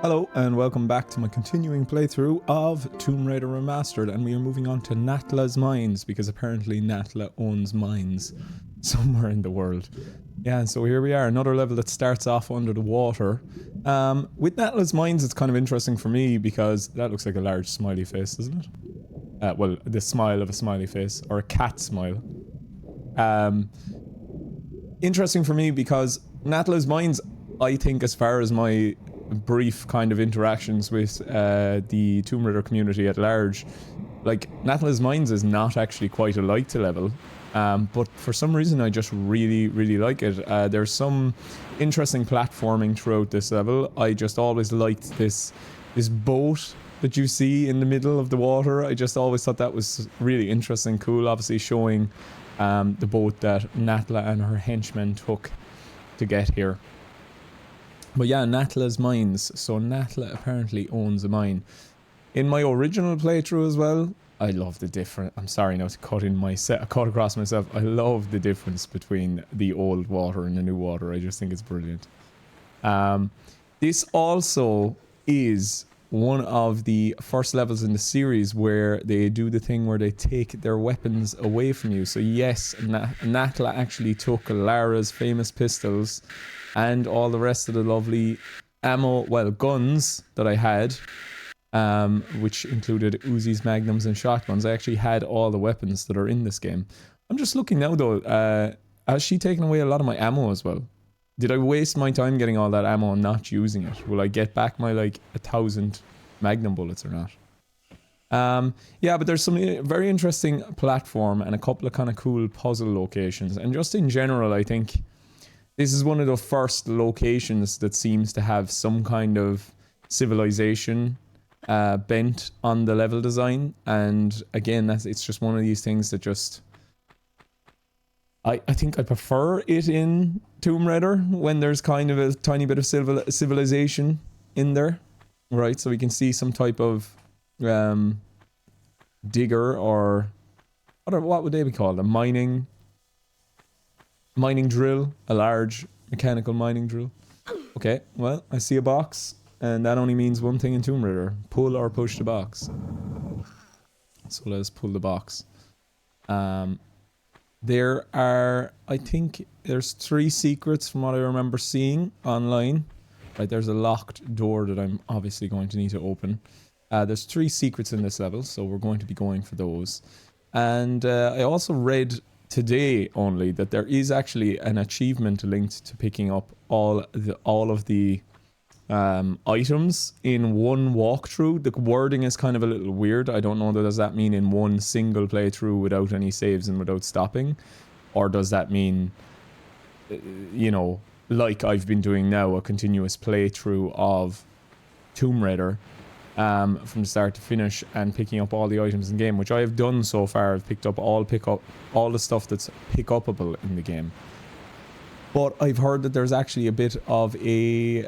Hello and welcome back to my continuing playthrough of Tomb Raider Remastered, and we are moving on to Natla's mines because apparently Natla owns mines somewhere in the world. Yeah, so here we are, another level that starts off under the water. With Natla's mines it's kind of interesting for me because that looks like a large smiley face, doesn't it? Well, the smile of a smiley face, or a cat smile. Interesting for me because Natla's mines, I think, as far as my brief kind of interactions with the Tomb Raider community at large, like, Natla's mines is not actually quite a like to level, but for some reason I just really like it. There's some interesting platforming throughout this level. I just always liked this boat that you see in the middle of the water. I just always thought that was really interesting, cool, obviously showing the boat that Natla and her henchmen took to get here. But yeah, Natla's mines. So Natla apparently owns a mine. In my original playthrough as well, I love the difference. I'm sorry now to cut across myself. I love the difference between the old water and the new water. I just think it's brilliant. This also is one of the first levels in the series where they do the thing where they take their weapons away from you. So yes, Natla actually took Lara's famous pistols and all the rest of the lovely ammo, well, guns that I had, which included Uzis, Magnums, and shotguns. I actually had all the weapons that are in this game. I'm just looking now though, has she taken away a lot of my ammo as well? Did I waste my time getting all that ammo and not using it? Will I get back my, like, 1,000 Magnum bullets or not? Yeah, but there's some very interesting platform and a couple of kind of cool puzzle locations. And just in general, I think this is one of the first locations that seems to have some kind of civilization bent on the level design. And again, it's just one of these things that just... I think I prefer it in Tomb Raider when there's kind of a tiny bit of civilization in there. Right, so we can see some type of digger, or what would they be called? A mining drill, a large mechanical mining drill. Okay, well, I see a box, and that only means one thing in Tomb Raider: pull or push the box. So let's pull the box. There are, I think, there's 3 secrets from what I remember seeing online. Right, there's a locked door that I'm obviously going to need to open. There's 3 secrets in this level, so we're going to be going for those. And I also read today only that there is actually an achievement linked to picking up all of the items in one walkthrough. The wording is kind of a little weird. I don't know, does that mean in one single playthrough without any saves and without stopping? Or does that mean, you know, like I've been doing now, a continuous playthrough of Tomb Raider from start to finish and picking up all the items in the game, which I have done so far. I've picked up all the stuff that's pick-upable in the game. But I've heard that there's actually a bit of a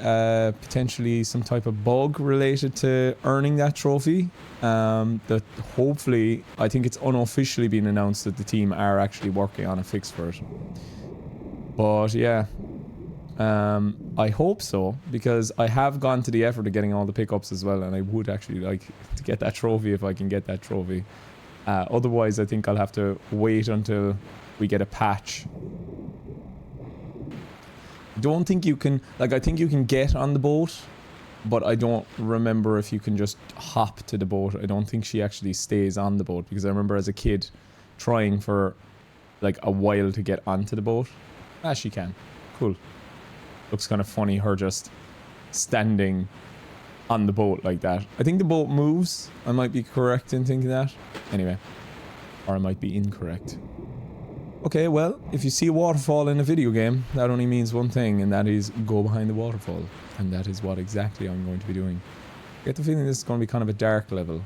potentially some type of bug related to earning that trophy. That hopefully, I think it's unofficially been announced that the team are actually working on a fix for it. But yeah, I hope so, because I have gone to the effort of getting all the pickups as well, and I would actually like to get that trophy if I can get that trophy. Otherwise, I think I'll have to wait until we get a patch. Don't think you can, like, I think you can get on the boat, but I don't remember if you can just hop to the boat. I don't think she actually stays on the boat, because I remember as a kid trying for like a while to get onto the boat. Ah, she can. Cool. Looks kind of funny, her just standing on the boat like that. I think the boat moves. I might be correct in thinking that. Anyway. Or I might be incorrect. Okay, well, if you see a waterfall in a video game, that only means one thing, and that is go behind the waterfall. And that is what exactly I'm going to be doing. I get the feeling this is going to be kind of a dark level.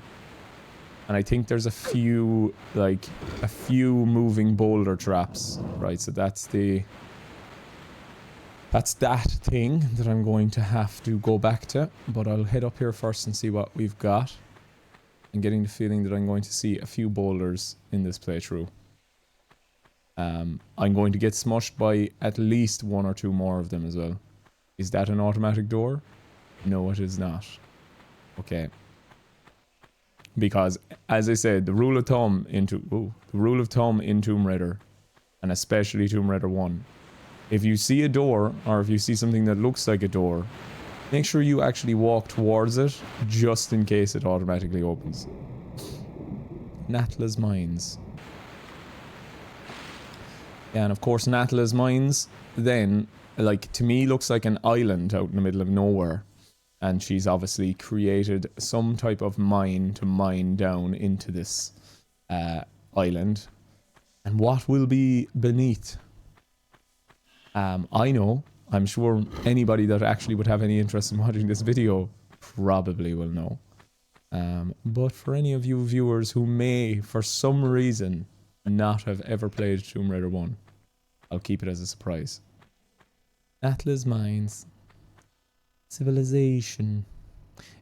And I think there's a few moving boulder traps. Right, so that's that thing that I'm going to have to go back to. But I'll head up here first and see what we've got. I'm getting the feeling that I'm going to see a few boulders in this playthrough. I'm going to get smushed by at least 1 or 2 more of them as well. Is that an automatic door? No, it is not. Okay. Because, as I said, the rule of thumb in Tomb Raider, and especially Tomb Raider 1, if you see a door, or if you see something that looks like a door, make sure you actually walk towards it, just in case it automatically opens. Natla's Mines. Yeah, and of course Natla's Mines, then, like, to me looks like an island out in the middle of nowhere. And she's obviously created some type of mine to mine down into this island. And what will be beneath? I know. I'm sure anybody that actually would have any interest in watching this video probably will know. But for any of you viewers who may, for some reason, not have ever played Tomb Raider 1, I'll keep it as a surprise. Natla's Mines. Civilization.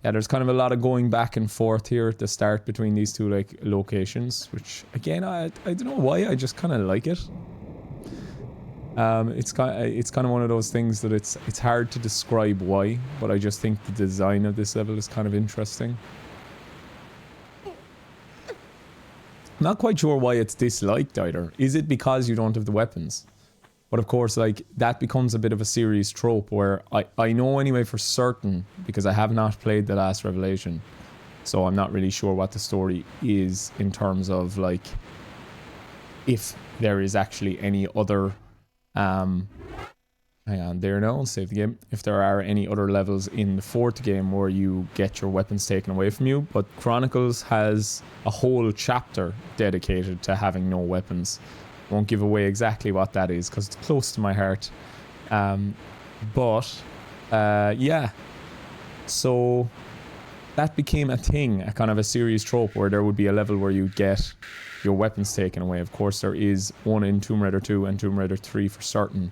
Yeah, there's kind of a lot of going back and forth here at the start between these two like locations, which again I don't know why, I just kind of like it. It's kind of one of those things that it's hard to describe why, but I just think the design of this level is kind of interesting. Not quite sure why it's disliked either. Is it because you don't have the weapons? But of course, like, that becomes a bit of a series trope where I know anyway for certain, because I have not played The Last Revelation, so I'm not really sure what the story is in terms of, like, if there is actually any other, hang on there now, I'll save the game. If there are any other levels in the 4th game where you get your weapons taken away from you, but Chronicles has a whole chapter dedicated to having no weapons. Won't give away exactly what that is because it's close to my heart. Yeah. So that became a thing, a kind of a series trope where there would be a level where you get your weapons taken away. Of course, there is one in Tomb Raider 2 and Tomb Raider 3 for certain.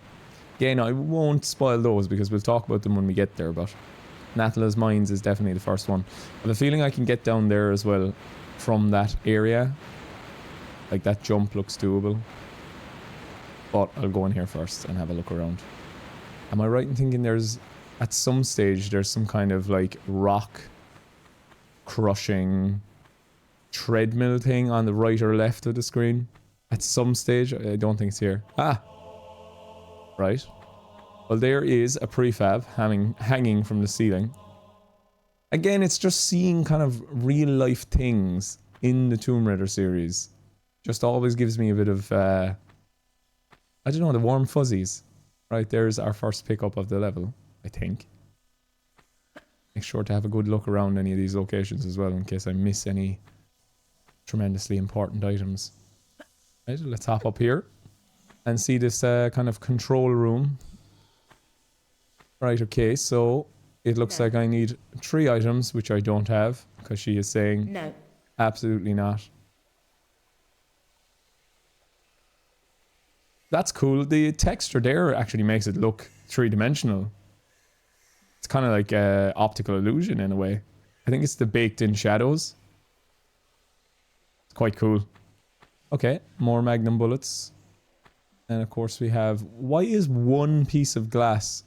Again, I won't spoil those because we'll talk about them when we get there, but Natla's Mines is definitely the first one. I have a feeling I can get down there as well from that area. Like, that jump looks doable. But I'll go in here first and have a look around. Am I right in thinking there's, at some stage, there's some kind of, like, rock crushing treadmill thing on the right or left of the screen? At some stage? I don't think it's here. Ah! Right. Well, there is a prefab hanging from the ceiling. Again, it's just seeing kind of real-life things in the Tomb Raider series. Just always gives me a bit of, I don't know, the warm fuzzies. Right, there's our first pickup of the level, I think. Make sure to have a good look around any of these locations as well in case I miss any tremendously important items. Right, let's hop up here and see this kind of control room. Right, okay, so it looks like I need 3 items, which I don't have, because she is saying no. Absolutely not. That's cool. The texture there actually makes it look 3-dimensional. It's kind of like optical illusion in a way. I think it's the baked-in shadows. It's quite cool. Okay, more magnum bullets. And of course we have... Why is one piece of glass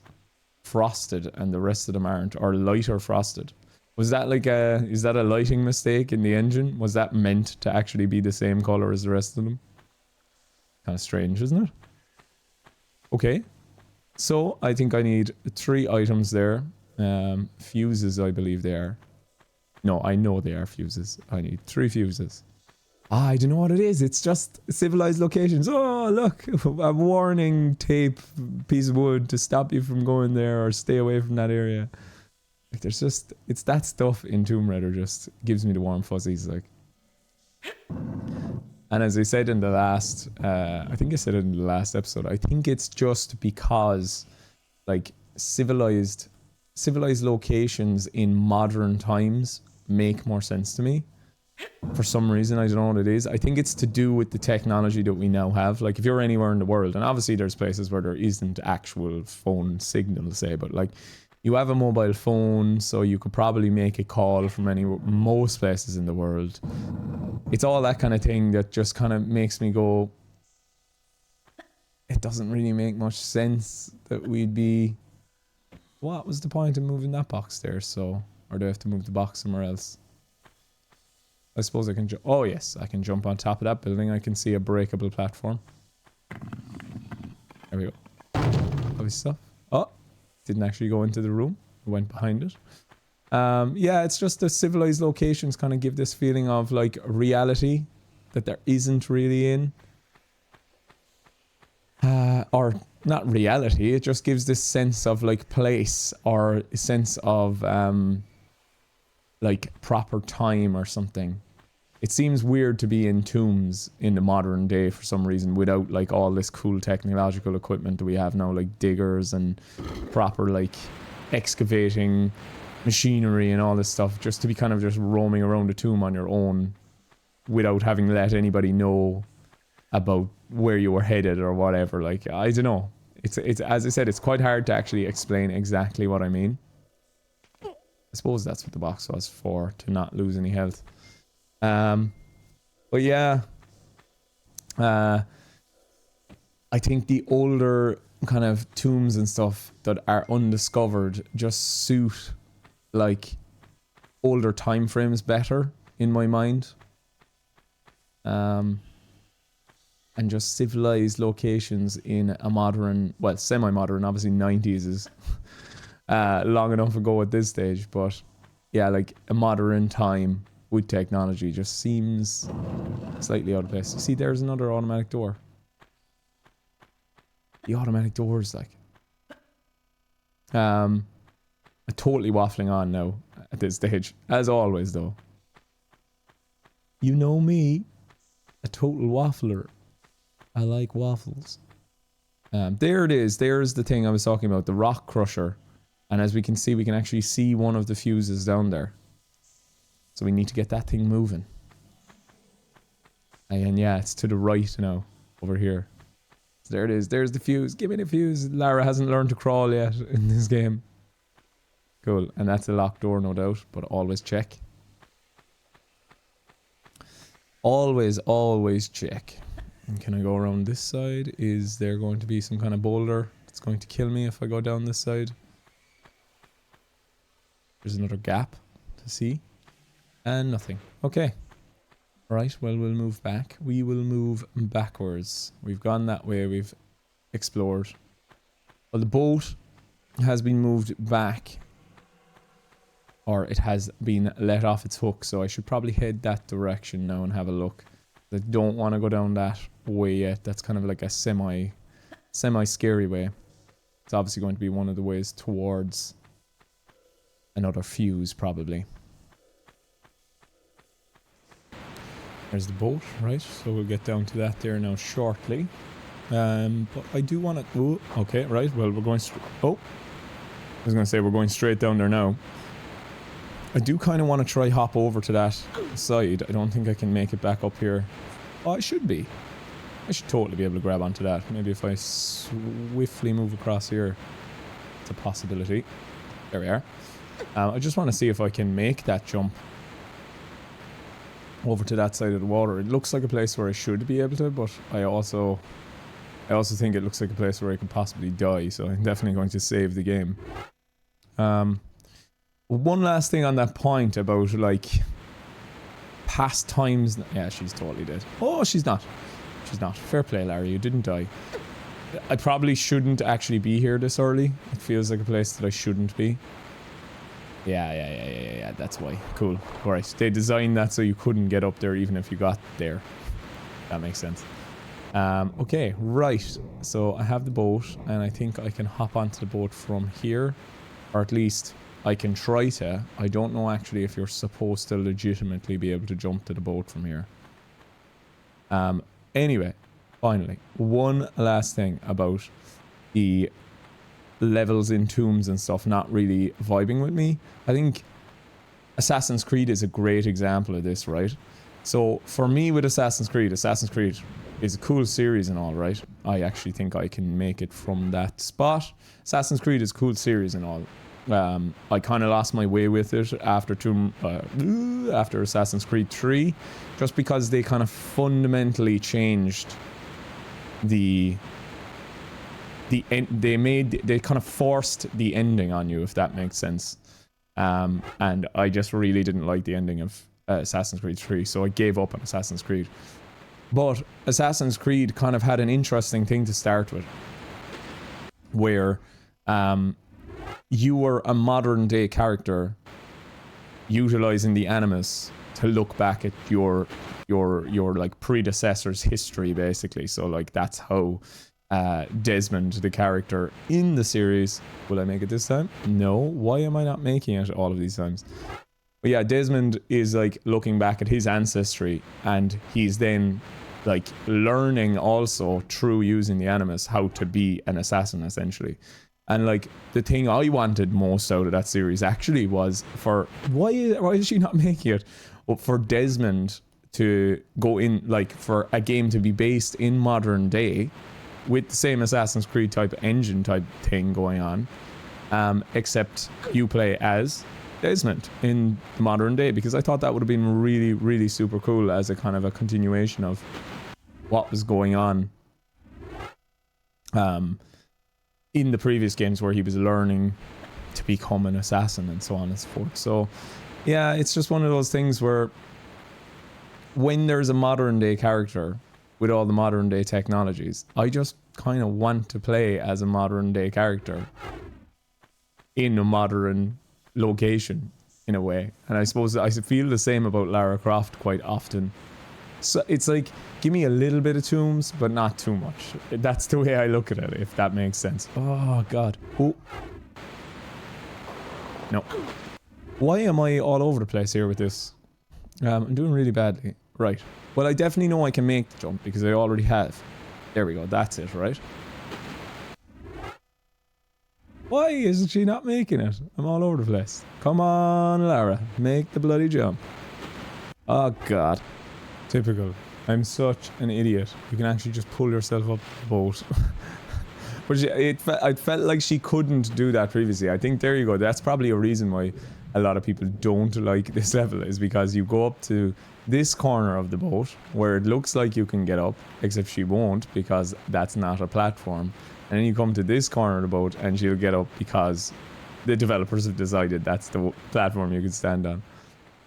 frosted and the rest of them aren't? Or lighter frosted? Was that like a... Is that a lighting mistake in the engine? Was that meant to actually be the same color as the rest of them? Kind of strange, isn't it? Okay. So, I think I need 3 items there. Fuses, I believe they are. No, I know they are fuses. I need 3 fuses. Ah, I don't know what it is. It's just civilized locations. Oh, look. A warning tape piece of wood to stop you from going there or stay away from that area. Like, there's just... It's that stuff in Tomb Raider just gives me the warm fuzzies, like... And as I said in the last, I think I said it in the last episode, I think it's just because, like, civilized locations in modern times make more sense to me. For some reason, I don't know what it is. I think it's to do with the technology that we now have. Like, if you're anywhere in the world, and obviously there's places where there isn't actual phone signal, say, but, like, you have a mobile phone, so you could probably make a call from most places in the world. It's all that kind of thing that just kind of makes me go, it doesn't really make much sense that we'd be What was the point of moving that box there? So, or do I have to move the box somewhere else? I suppose I can jump. Oh yes, I can jump on top of that building. I can see a breakable platform. There we go. Lovely stuff. Oh, didn't actually go into the room. Went behind it. Yeah, it's just the civilized locations kind of give this feeling of like reality that there isn't really in. Or not reality, it just gives this sense of like place or a sense of like proper time or something. It seems weird to be in tombs in the modern day for some reason without like all this cool technological equipment that we have now, like diggers and proper like excavating machinery and all this stuff, just to be kind of just roaming around a tomb on your own without having let anybody know about where you were headed or whatever. Like, I don't know. It's as I said, it's quite hard to actually explain exactly what I mean. I suppose that's what the box was for, to not lose any health. But yeah, I think the older kind of tombs and stuff that are undiscovered just suit like older time frames better in my mind. And just civilized locations in a modern, well, semi-modern, obviously 90s is long enough ago at this stage, but yeah, like a modern time with technology just seems slightly out of place. You see, there's another automatic door. The automatic doors, like, I'm totally waffling on now at this stage, as always though. You know me, a total waffler. I like waffles. There it is. There's the thing I was talking about, the rock crusher. And as we can see, we can actually see one of the fuses down there. So we need to get that thing moving. And yeah, it's to the right now, over here. So there it is. There's the fuse. Give me the fuse. Lara hasn't learned to crawl yet in this game. Cool. And that's a locked door, no doubt. But always check. Always, always check. And can I go around this side? Is there going to be some kind of boulder that's going to kill me if I go down this side? There's another gap to see. And nothing. Okay. Right, well, we'll move back. We will move backwards. We've gone that way. We've explored. Well, the boat has been moved back. Or it has been let off its hook. So I should probably head that direction now and have a look. I don't want to go down that way yet. That's kind of like a semi-scary way. It's obviously going to be one of the ways towards another fuse, probably. There's the boat, right? So we'll get down to that there now shortly. But I do want to... Oh, okay, right. Well, we're going... Oh! I was going to say we're going straight down there now. I do kind of want to try hop over to that side. I don't think I can make it back up here. Oh, I should be. I should totally be able to grab onto that. Maybe if I swiftly move across here. It's a possibility. There we are. I just want to see if I can make that jump over to that side of the water. It looks like a place where I should be able to, but I also think it looks like a place where I could possibly die, so I'm definitely going to save the game. One last thing on that point about, like, past times... Yeah, she's totally dead. Oh, she's not. She's not. Fair play, Larry. You didn't die. I probably shouldn't actually be here this early. It feels like a place that I shouldn't be. Yeah. That's why. Cool. Alright. They designed that so you couldn't get up there even if you got there. That makes sense. Okay, right. So I have the boat, and I think I can hop onto the boat from here. Or at least... I can try to. I don't know actually if you're supposed to legitimately be able to jump to the boat from here. Anyway, finally, one last thing about the levels in tombs and stuff not really vibing with me. I think Assassin's Creed is a great example of this, right? So for me with Assassin's Creed is a cool series and all, right? I actually think I can make it from that spot. Assassin's Creed is a cool series and all. I kind of lost my way with it after Assassin's Creed 3, just because they kind of fundamentally changed the they kind of forced the ending on you, if that makes sense. And I just really didn't like the ending of Assassin's Creed 3, so I gave up on Assassin's Creed. But Assassin's Creed kind of had an interesting thing to start with, where you were a modern day character utilizing the Animus to look back at your like predecessor's history, basically. So like that's how Desmond, the character in the series, will I make it this time? No. Why am I not making it all of these times? But yeah, Desmond is like looking back at his ancestry, and he's then like learning also through using the Animus how to be an assassin, essentially. And like the thing I wanted most out of that series actually was for why is she not making it? Well, for Desmond to go in, like for a game to be based in modern day with the same Assassin's Creed type engine type thing going on, except you play as Desmond in modern day, because I thought that would have been really, really super cool as a kind of a continuation of what was going on in the previous games, where he was learning to become an assassin and so on and so forth. So yeah, it's just one of those things where when there's a modern day character with all the modern day technologies, I just kind of want to play as a modern day character in a modern location, in a way. And I suppose I feel the same about Lara Croft quite often. So it's like, give me a little bit of Tombs, but not too much. That's the way I look at it, if that makes sense. Oh god. Oh. No. Why am I all over the place here with this? I'm doing really badly. Right. Well, I definitely know I can make the jump because I already have. There we go. That's it, right? Why isn't she not making it? I'm all over the place. Come on, Lara. Make the bloody jump. Oh, God. Typical. I'm such an idiot. You can actually just pull yourself up the boat. But I felt like she couldn't do that previously. I think, there you go. That's probably a reason why a lot of people don't like this level, is because you go up to this corner of the boat where it looks like you can get up, except she won't, because that's not a platform. And then you come to this corner of the boat and she'll get up because the developers have decided that's the platform you can stand on.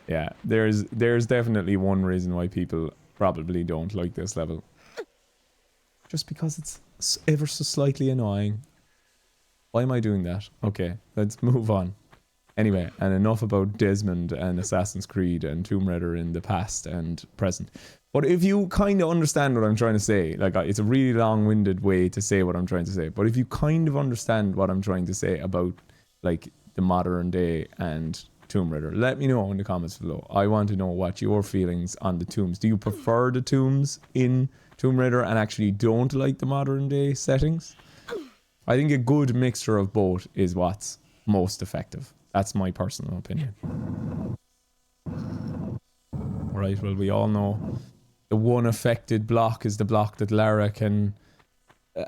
Yeah, there's definitely one reason why people probably don't like this level. Just because it's ever so slightly annoying. Why am I doing that? Okay, let's move on. Anyway, and enough about Desmond and Assassin's Creed and Tomb Raider in the past and present. But if you kind of understand what I'm trying to say, like it's a really long-winded way to say what I'm trying to say, but if you kind of understand what I'm trying to say about like the modern day and Tomb Raider, let me know in the comments below. I want to know what your feelings on the tombs. Do you prefer the tombs in Tomb Raider and actually don't like the modern day settings? I think a good mixture of both is what's most effective. That's my personal opinion. Right, well, we all know the one affected block is the block that Lara can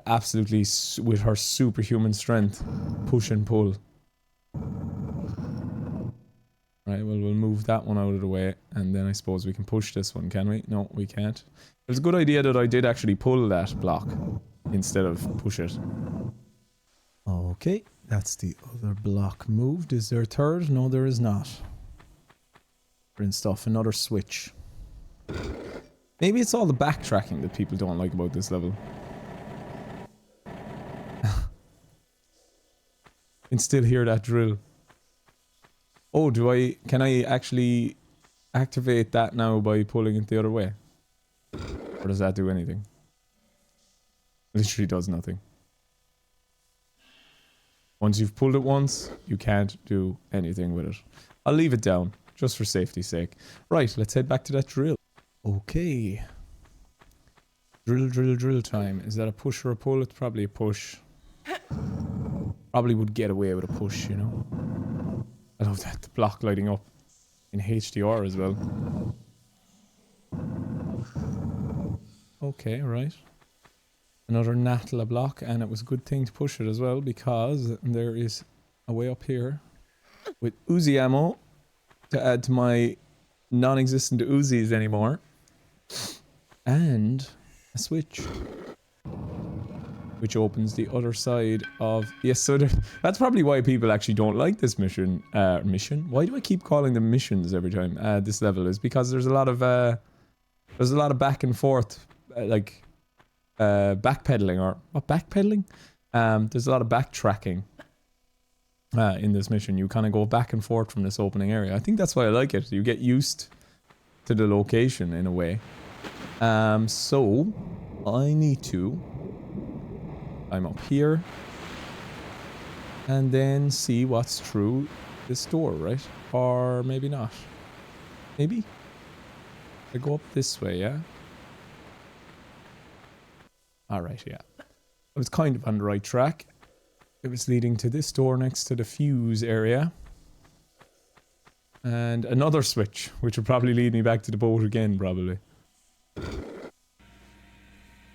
absolutely, with her superhuman strength, push and pull. Right, well, we'll move that one out of the way, and then I suppose we can push this one, can we? No, we can't. It's a good idea that I did actually pull that block instead of push it. Okay, that's the other block moved. Is there a third? No, there is not. Different stuff, another switch. Maybe it's all the backtracking that people don't like about this level. Can still hear that drill. Oh, can I actually activate that now by pulling it the other way? Or does that do anything? Literally does nothing. Once you've pulled it once, you can't do anything with it. I'll leave it down, just for safety's sake. Right, let's head back to that drill. Okay. Drill time. Is that a push or a pull? It's probably a push. Probably would get away with a push, you know. I love that, the block lighting up in HDR as well. Okay, right. Another Natla block, and it was a good thing to push it as well, because there is a way up here with Uzi ammo to add to my non-existent Uzis anymore. And a switch. which opens the other side of... Yes, so that's probably why people actually don't like this mission. Why do I keep calling them missions every time? This level is because there's a lot of back and forth, backpedaling, or what, backpedaling? There's a lot of backtracking in this mission. You kind of go back and forth from this opening area. I think that's why I like it. You get used to the location in a way. So I need to... I'm up here. And then see what's through this door, right? Or maybe not. Maybe? I go up this way, yeah? Alright, yeah. I was kind of on the right track. It was leading to this door next to the fuse area. And another switch, which will probably lead me back to the boat again, probably.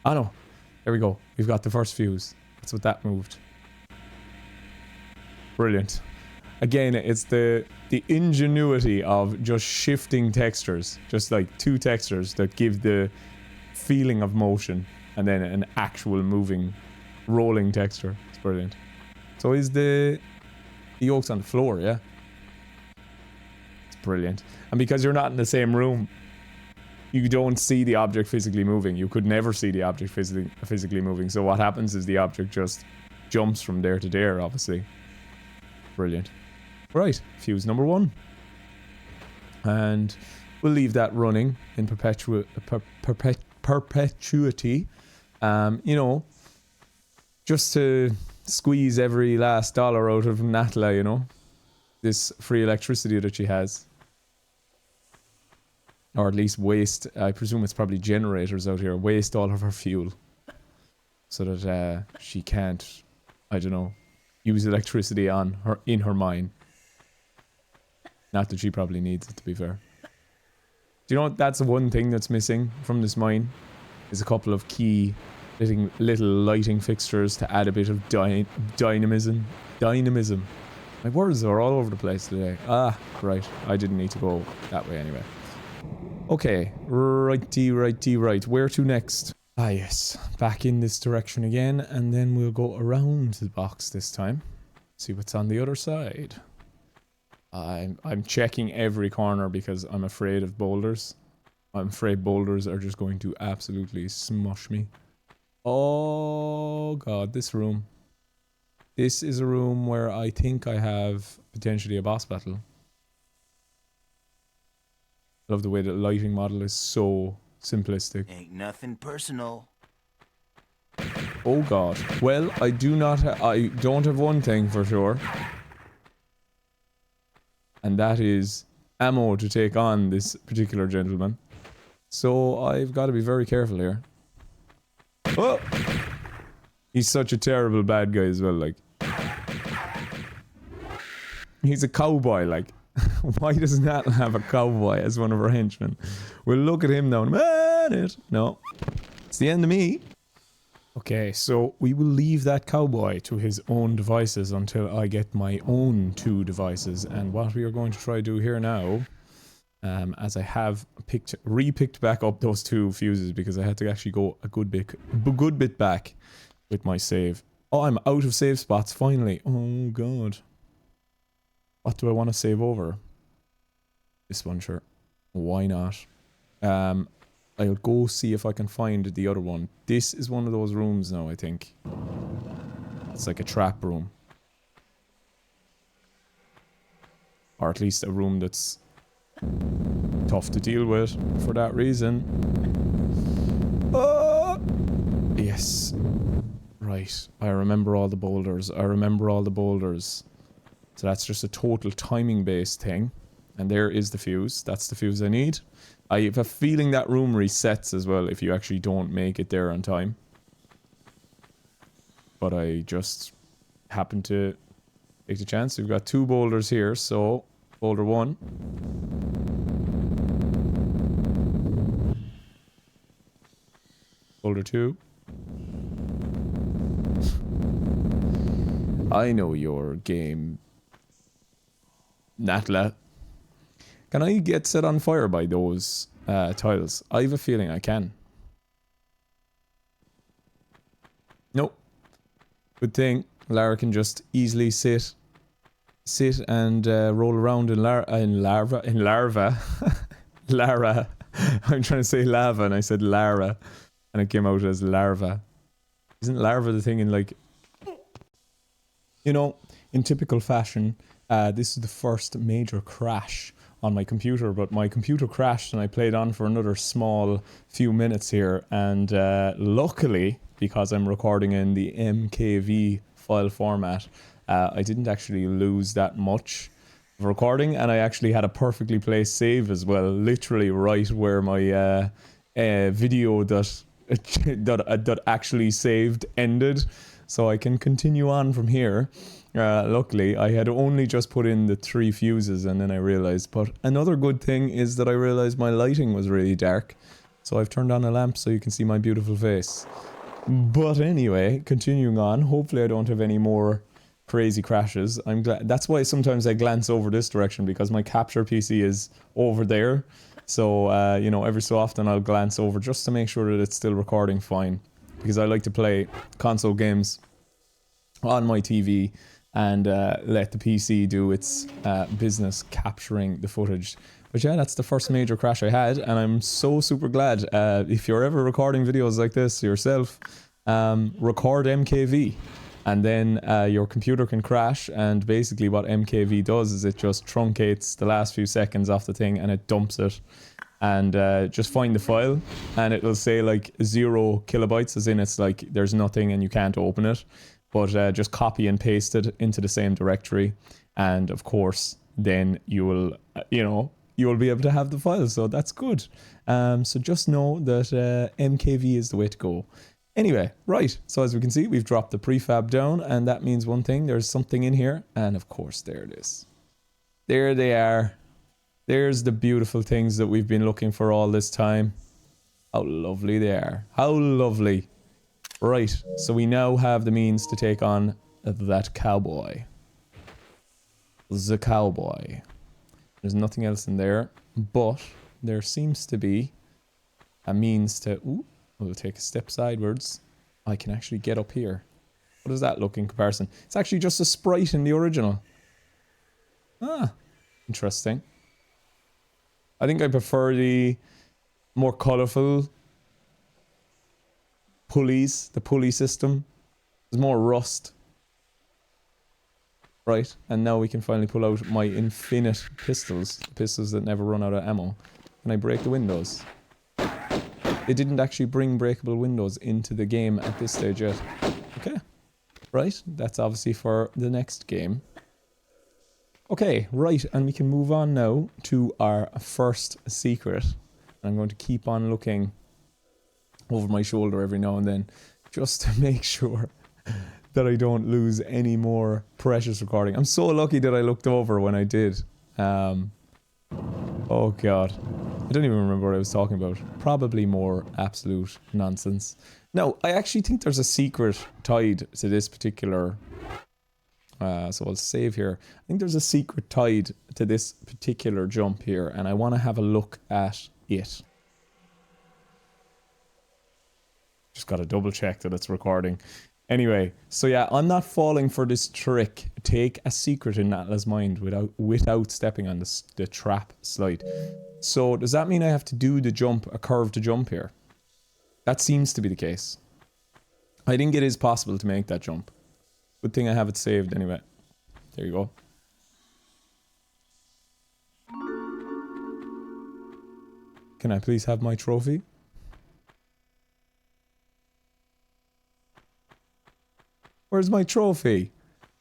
Oh no. There we go. We've got the first fuse. That's what that moved. Brilliant. Again, it's the ingenuity of just shifting textures. Just like 2 textures that give the feeling of motion. And then an actual moving, rolling texture. It's brilliant. So is the yoke's on the floor, yeah? It's brilliant. And because you're not in the same room, you don't see the object physically moving. You could never see the object physically moving. So what happens is the object just jumps from there to there, obviously. Brilliant. Right, fuse number 1. And we'll leave that running in perpetuity. You know, just to squeeze every last dollar out of Natla, you know. This free electricity that she has. Or at least waste, I presume it's probably generators out here, waste all of her fuel. So that she can't, I don't know, use electricity on her, in her mine. Not that she probably needs it, to be fair. Do you know what, that's the one thing that's missing from this mine? Is a couple of key little lighting fixtures to add a bit of dynamism. Dynamism. My words are all over the place today. Ah, right. I didn't need to go that way anyway. Okay, righty. Where to next? Ah yes, back in this direction again, and then we'll go around the box this time. See what's on the other side. I'm checking every corner because I'm afraid of boulders. I'm afraid boulders are just going to absolutely smush me. Oh god, this room. This is a room where I think I have potentially a boss battle. I love the way the lighting model is so simplistic. Ain't nothing personal. Oh god. Well, I don't have one thing for sure. And that is ammo to take on this particular gentleman. So I've got to be very careful here. Oh! He's such a terrible bad guy as well, like. He's a cowboy, like. Why does Natla have a cowboy as one of her henchmen? We'll look at him now. No. It's the end of me. Okay, so we will leave that cowboy to his own devices until I get my own 2 devices. And what we are going to try to do here now, as I have re-picked back up those 2 fuses because I had to actually go a good bit back with my save. Oh, I'm out of save spots finally. Oh god. What do I want to save over? This one, sure. Why not? I'll go see if I can find the other one. This is one of those rooms now, I think. It's like a trap room. Or at least a room that's tough to deal with for that reason. Oh! Yes. Right. I remember all the boulders. So that's just a total timing based thing. And there is the fuse. That's the fuse I need. I have a feeling that room resets as well if you actually don't make it there on time. But I just happened to take the chance. We've got 2 boulders here, so boulder 1. Boulder 2. I know your game, Natla. Can I get set on fire by those tiles? I have a feeling I can. Nope. Good thing Lara can just easily sit and roll around in larva. Lara. I'm trying to say lava and I said Lara. And it came out as larva. Isn't larva the thing in like... You know, in typical fashion, this is the first major crash on my computer, but my computer crashed and I played on for another small few minutes here, and luckily, because I'm recording in the MKV file format, I didn't actually lose that much of recording, and I actually had a perfectly placed save as well, literally right where my video that actually saved ended, so I can continue on from here. Luckily, I had only just put in the 3 fuses and then I realized, but another good thing is that I realized my lighting was really dark, so I've turned on a lamp so you can see my beautiful face. But anyway, continuing on, hopefully I don't have any more crazy crashes. I'm glad. That's why sometimes I glance over this direction, because my capture PC is over there, so you know, every so often I'll glance over just to make sure that it's still recording fine, because I like to play console games on my TV and let the PC do its business capturing the footage. But yeah, that's the first major crash I had, and I'm so super glad. If you're ever recording videos like this yourself, record MKV, and then your computer can crash, and basically what MKV does is it just truncates the last few seconds off the thing and it dumps it. And just find the file, and it'll say like 0 kilobytes, as in it's like there's nothing and you can't open it. But just copy and paste it into the same directory, and of course then you will, you know, you will be able to have the file, so that's good. So just know that MKV is the way to go. Anyway, right, so as we can see, we've dropped the prefab down, and that means one thing: there's something in here, and of course there it is. There they are. There's the beautiful things that we've been looking for all this time. How lovely they are. How lovely. Right, so we now have the means to take on that cowboy. The cowboy. There's nothing else in there, but there seems to be a means to... Ooh, we'll take a step sidewards. I can actually get up here. What does that look in comparison? It's actually just a sprite in the original. Ah, interesting. I think I prefer the more colourful pulleys, the pulley system. There's more rust. Right, and now we can finally pull out my infinite pistols. Pistols that never run out of ammo. Can I break the windows? They didn't actually bring breakable windows into the game at this stage yet. Okay. Right, that's obviously for the next game. Okay, right, and we can move on now to our first secret. I'm going to keep on looking over my shoulder every now and then, just to make sure that I don't lose any more precious recording. I'm so lucky that I looked over when I did. Oh god. I don't even remember what I was talking about. Probably more absolute nonsense. No, I actually think there's a secret tied to this particular... so I'll save here. I think there's a secret tied to this particular jump here, and I want to have a look at it. Just got to double check that it's recording. Anyway, so yeah, I'm not falling for this trick. Take a secret in Natla's mind without stepping on the trap slide. So does that mean I have to do the jump, a curved jump here? That seems to be the case. I think it is possible to make that jump. Good thing I have it saved anyway. There you go. Can I please have my trophy? Where's my trophy?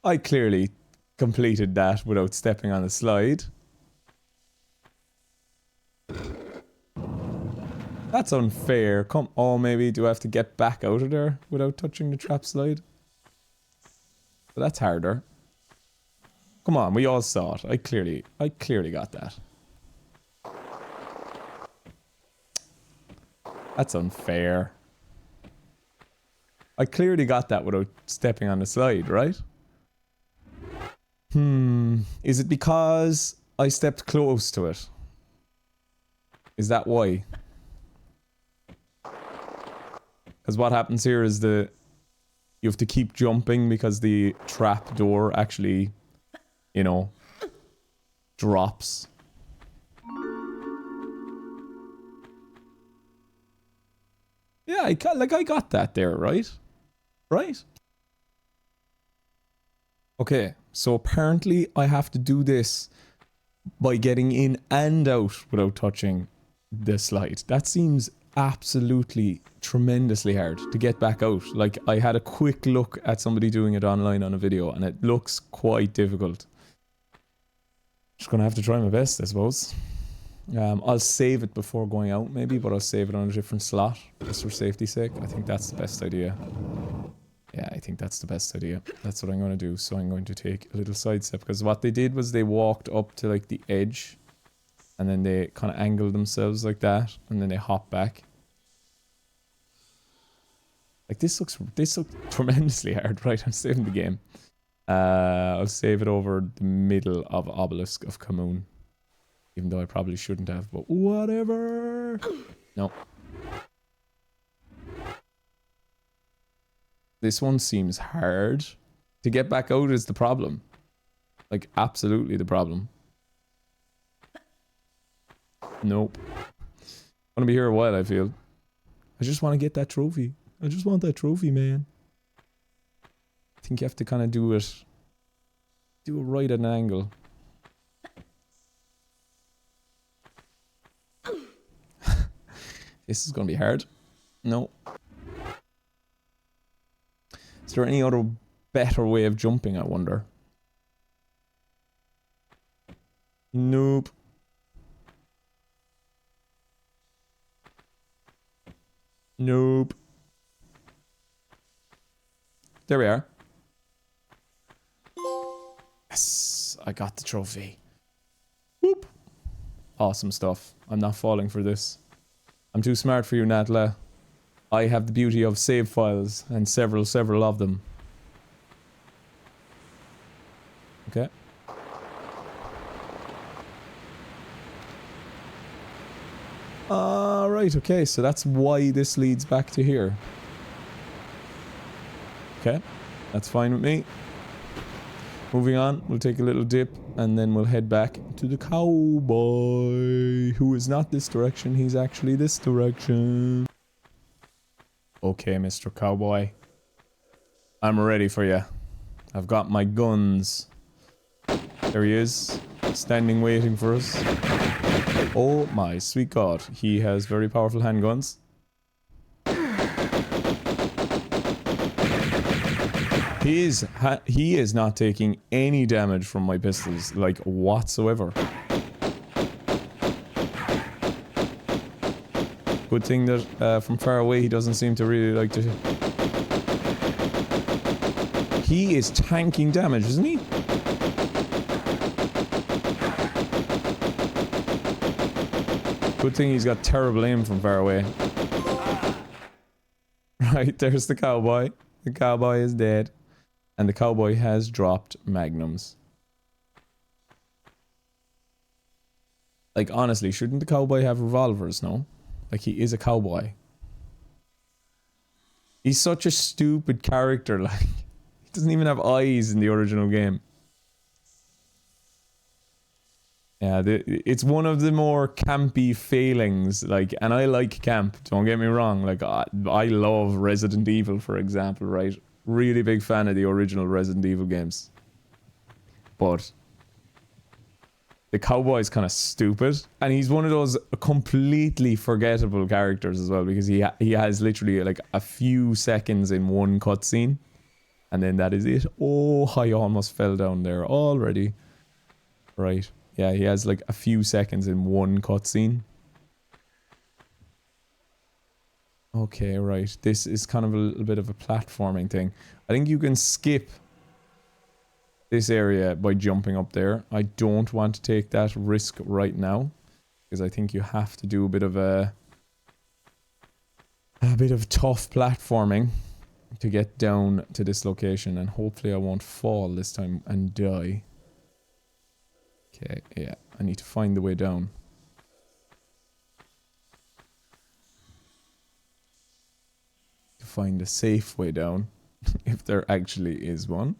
I clearly completed that without stepping on the slide. That's unfair. Come on, maybe do I have to get back out of there without touching the trap slide? But that's harder. Come on, we all saw it. I clearly got that. That's unfair. I clearly got that without stepping on the slide, right? Is it because I stepped close to it? Is that why? Because what happens here is you have to keep jumping because the trap door actually, you know, drops. Yeah, I got that there, right? Right? Okay, so apparently I have to do this by getting in and out without touching the slide. That seems absolutely tremendously hard to get back out. Like, I had a quick look at somebody doing it online on a video and it looks quite difficult. Just gonna have to try my best, I suppose. I'll save it before going out maybe, but I'll save it on a different slot just for safety's sake. I think that's the best idea. Yeah, I think that's the best idea. That's what I'm going to do. So I'm going to take a little sidestep because what they did was they walked up to like the edge and then they kind of angled themselves like that and then they hop back. Like this looks tremendously hard, right? I'm saving the game. I'll save it over the middle of Obelisk of Kamoon. Even though I probably shouldn't have, but whatever. No. This one seems hard. To get back out is the problem. Like, absolutely the problem. Nope. I'm gonna be here a while, I feel. I just want to get that trophy. I just want that trophy, man. I think you have to kind of do it right at an angle. This is gonna be hard. No. Is there any other better way of jumping, I wonder? Nope. Nope. There we are. Yes, I got the trophy. Whoop. Awesome stuff. I'm not falling for this. I'm too smart for you, Natla. I have the beauty of save files, and several of them. Okay. Right, okay, so that's why this leads back to here. Okay, that's fine with me. Moving on, we'll take a little dip, and then we'll head back to the cowboy, who is not this direction, he's actually this direction. Okay, Mr. Cowboy. I'm ready for you. I've got my guns. There he is, standing waiting for us. Oh my sweet god, he has very powerful handguns. He is not taking any damage from my pistols, like, whatsoever. Good thing that from far away he doesn't seem to really like to... He is tanking damage, isn't he? Good thing he's got terrible aim from far away. Right, there's the cowboy. The cowboy is dead. And the cowboy has dropped magnums. Like, honestly, shouldn't the cowboy have revolvers, no? Like, he is a cowboy. He's such a stupid character, like... He doesn't even have eyes in the original game. Yeah, it's one of the more campy failings, like, and I like camp, don't get me wrong, like, I love Resident Evil, for example, right? Really big fan of the original Resident Evil games. But the cowboy's kind of stupid, and he's one of those completely forgettable characters as well, because he has literally like a few seconds in one cutscene, and then that is it. Oh, I almost fell down there already. Right. Yeah, he has like a few seconds in one cutscene. Okay, right. This is kind of a little bit of a platforming thing. I think you can skip this area by jumping up there. I don't want to take that risk right now, because I think you have to do a bit of tough platforming to get down to this location, and hopefully I won't fall this time and die. Okay, yeah, I need to find the way down. To find a safe way down. if there actually is one.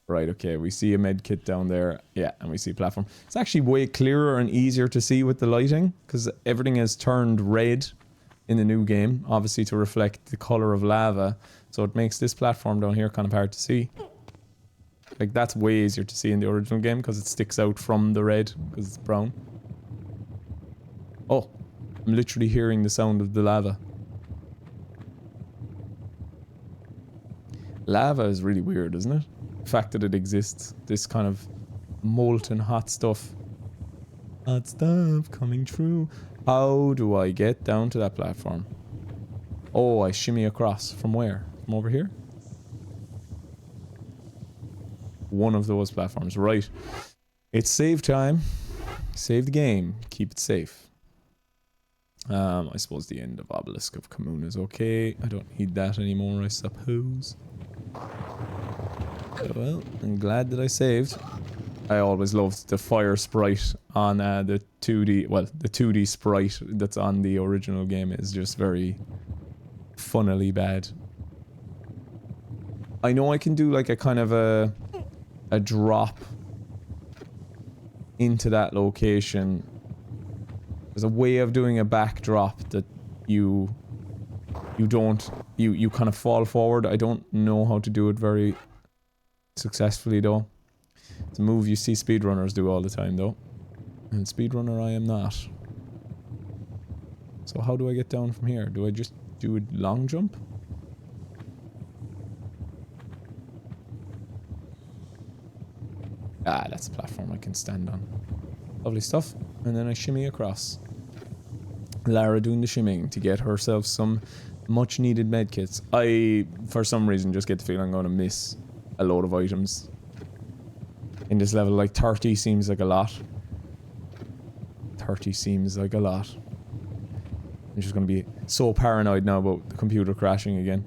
Right, okay, we see a med kit down there. Yeah, and we see a platform. It's actually way clearer and easier to see with the lighting, because everything has turned red in the new game, obviously to reflect the color of lava. So it makes this platform down here kind of hard to see. Like, that's way easier to see in the original game, because it sticks out from the red, because it's brown. Oh, I'm literally hearing the sound of the lava. Lava is really weird, isn't it? The fact that it exists. This kind of molten hot stuff. Hot stuff coming true. How do I get down to that platform? Oh, I shimmy across. From where? From over here? One of those platforms. Right. It's save time. Save the game. Keep it safe. I suppose the end of Obelisk of Kamoon is okay. I don't need that anymore, I suppose. Oh, well, I'm glad that I saved. I always loved the fire sprite on the 2D... Well, the 2D sprite that's on the original game is just very funnily bad. I know I can do like a kind of a drop into that location. There's a way of doing a backdrop that you kind of fall forward. I don't know how to do it very successfully though. It's a move you see speedrunners do all the time though. And speedrunner I am not. So how do I get down from here? Do I just do a long jump? Ah, that's a platform I can stand on. Lovely stuff. And then I shimmy across. Lara doing the shimming to get herself some much needed medkits. I, for some reason, just get the feeling I'm going to miss a load of items in this level. Like 30 seems like a lot. 30 seems like a lot. I'm just going to be so paranoid now about the computer crashing again.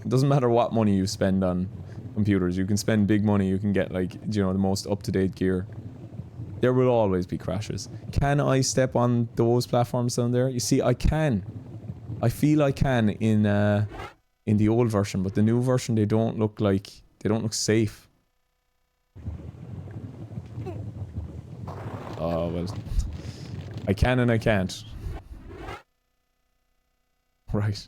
It doesn't matter what money you spend on computers. You can spend big money, you can get like, you know, the most up-to-date gear. There will always be crashes. Can I step on those platforms down there? You see, I can. I feel I can in the old version, but the new version they don't look safe. Oh well, I can and I can't. Right.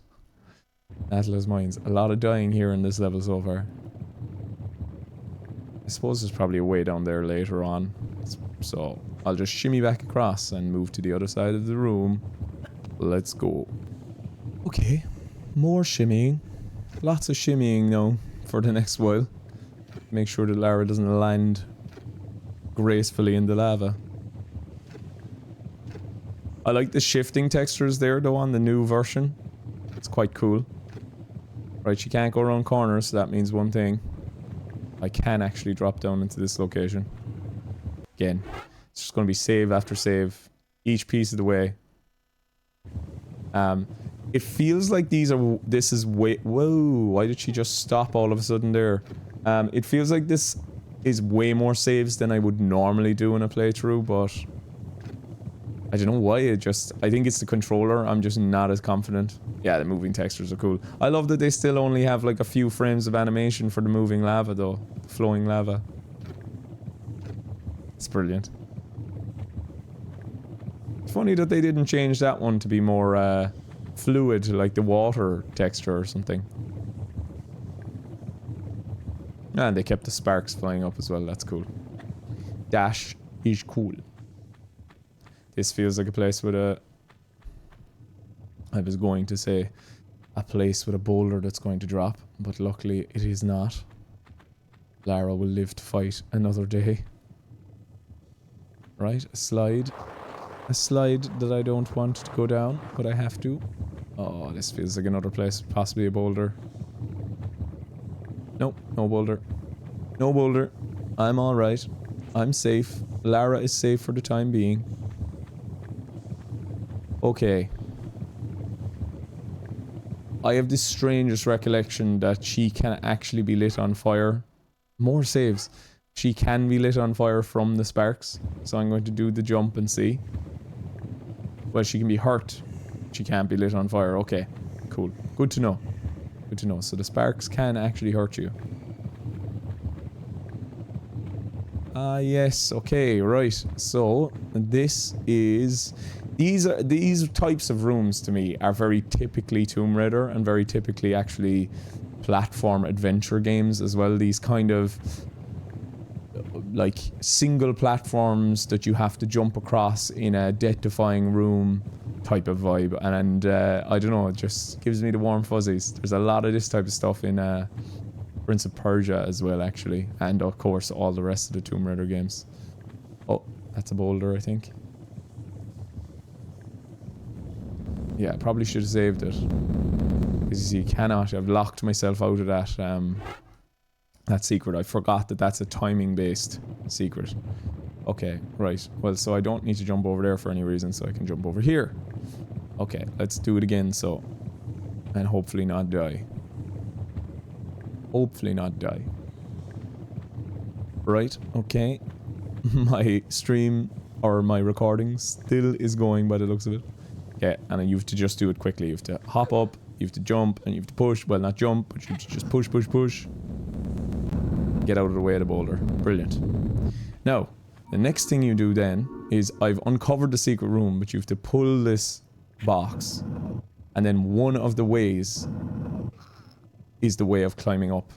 Natla's mines. A lot of dying here in this level so far. I suppose there's probably a way down there later on. So I'll just shimmy back across and move to the other side of the room. Let's go. Okay. More shimmying. Lots of shimmying now for the next while. Make sure that Lara doesn't land gracefully in the lava. I like the shifting textures there though on the new version. It's quite cool. Right, she can't go around corners, so that means one thing. I can actually drop down into this location. Again, it's just going to be save after save, each piece of the way. It feels like this is way... Whoa, why did she just stop all of a sudden there? It feels like this is way more saves than I would normally do in a playthrough, but... I don't know why, I think it's the controller, I'm just not as confident. Yeah, the moving textures are cool. I love that they still only have like a few frames of animation for the moving lava though. The flowing lava. It's brilliant. It's funny that they didn't change that one to be more fluid, like the water texture or something. And they kept the sparks flying up as well, that's cool. Dash is cool. This feels like a place with a... I was going to say a place with a boulder that's going to drop, but luckily it is not. Lara will live to fight another day. Right, a slide. A slide that I don't want to go down, but I have to. Oh, this feels like another place, possibly a boulder. Nope, no boulder. No boulder. I'm alright. I'm safe. Lara is safe for the time being. Okay. I have this strangest recollection that she can actually be lit on fire. More saves. She can be lit on fire from the sparks. So I'm going to do the jump and see. Well, she can be hurt She can't be lit on fire. Okay, cool. Good to know. Good to know. So the sparks can actually hurt you. Yes, okay, right. So this is these types of rooms to me are very typically Tomb Raider and very typically actually platform adventure games as well. These kind of like single platforms that you have to jump across in a death-defying room type of vibe, and I don't know, it just gives me the warm fuzzies. There's a lot of this type of stuff in Prince of Persia as well, actually, and of course all the rest of the Tomb Raider games. Oh, that's a boulder, I think. Yeah, I probably should have saved it. Because you cannot, I've locked myself out of that secret. I forgot that that's a timing based secret. Okay, right. Well, so I don't need to jump over there for any reason, so I can jump over here. Okay, let's do it again, so. And hopefully not die. Hopefully not die. Right, okay. My stream, or my recording, still is going by the looks of it. Okay, and you have to just do it quickly. You have to hop up, you have to jump, and you have to push. Well, not jump, but you have to just push, push, push. Get out of the way of the boulder. Brilliant. Now, the next thing you do then is I've uncovered the secret room, but you have to pull this box. And then one of the ways is the way of climbing up.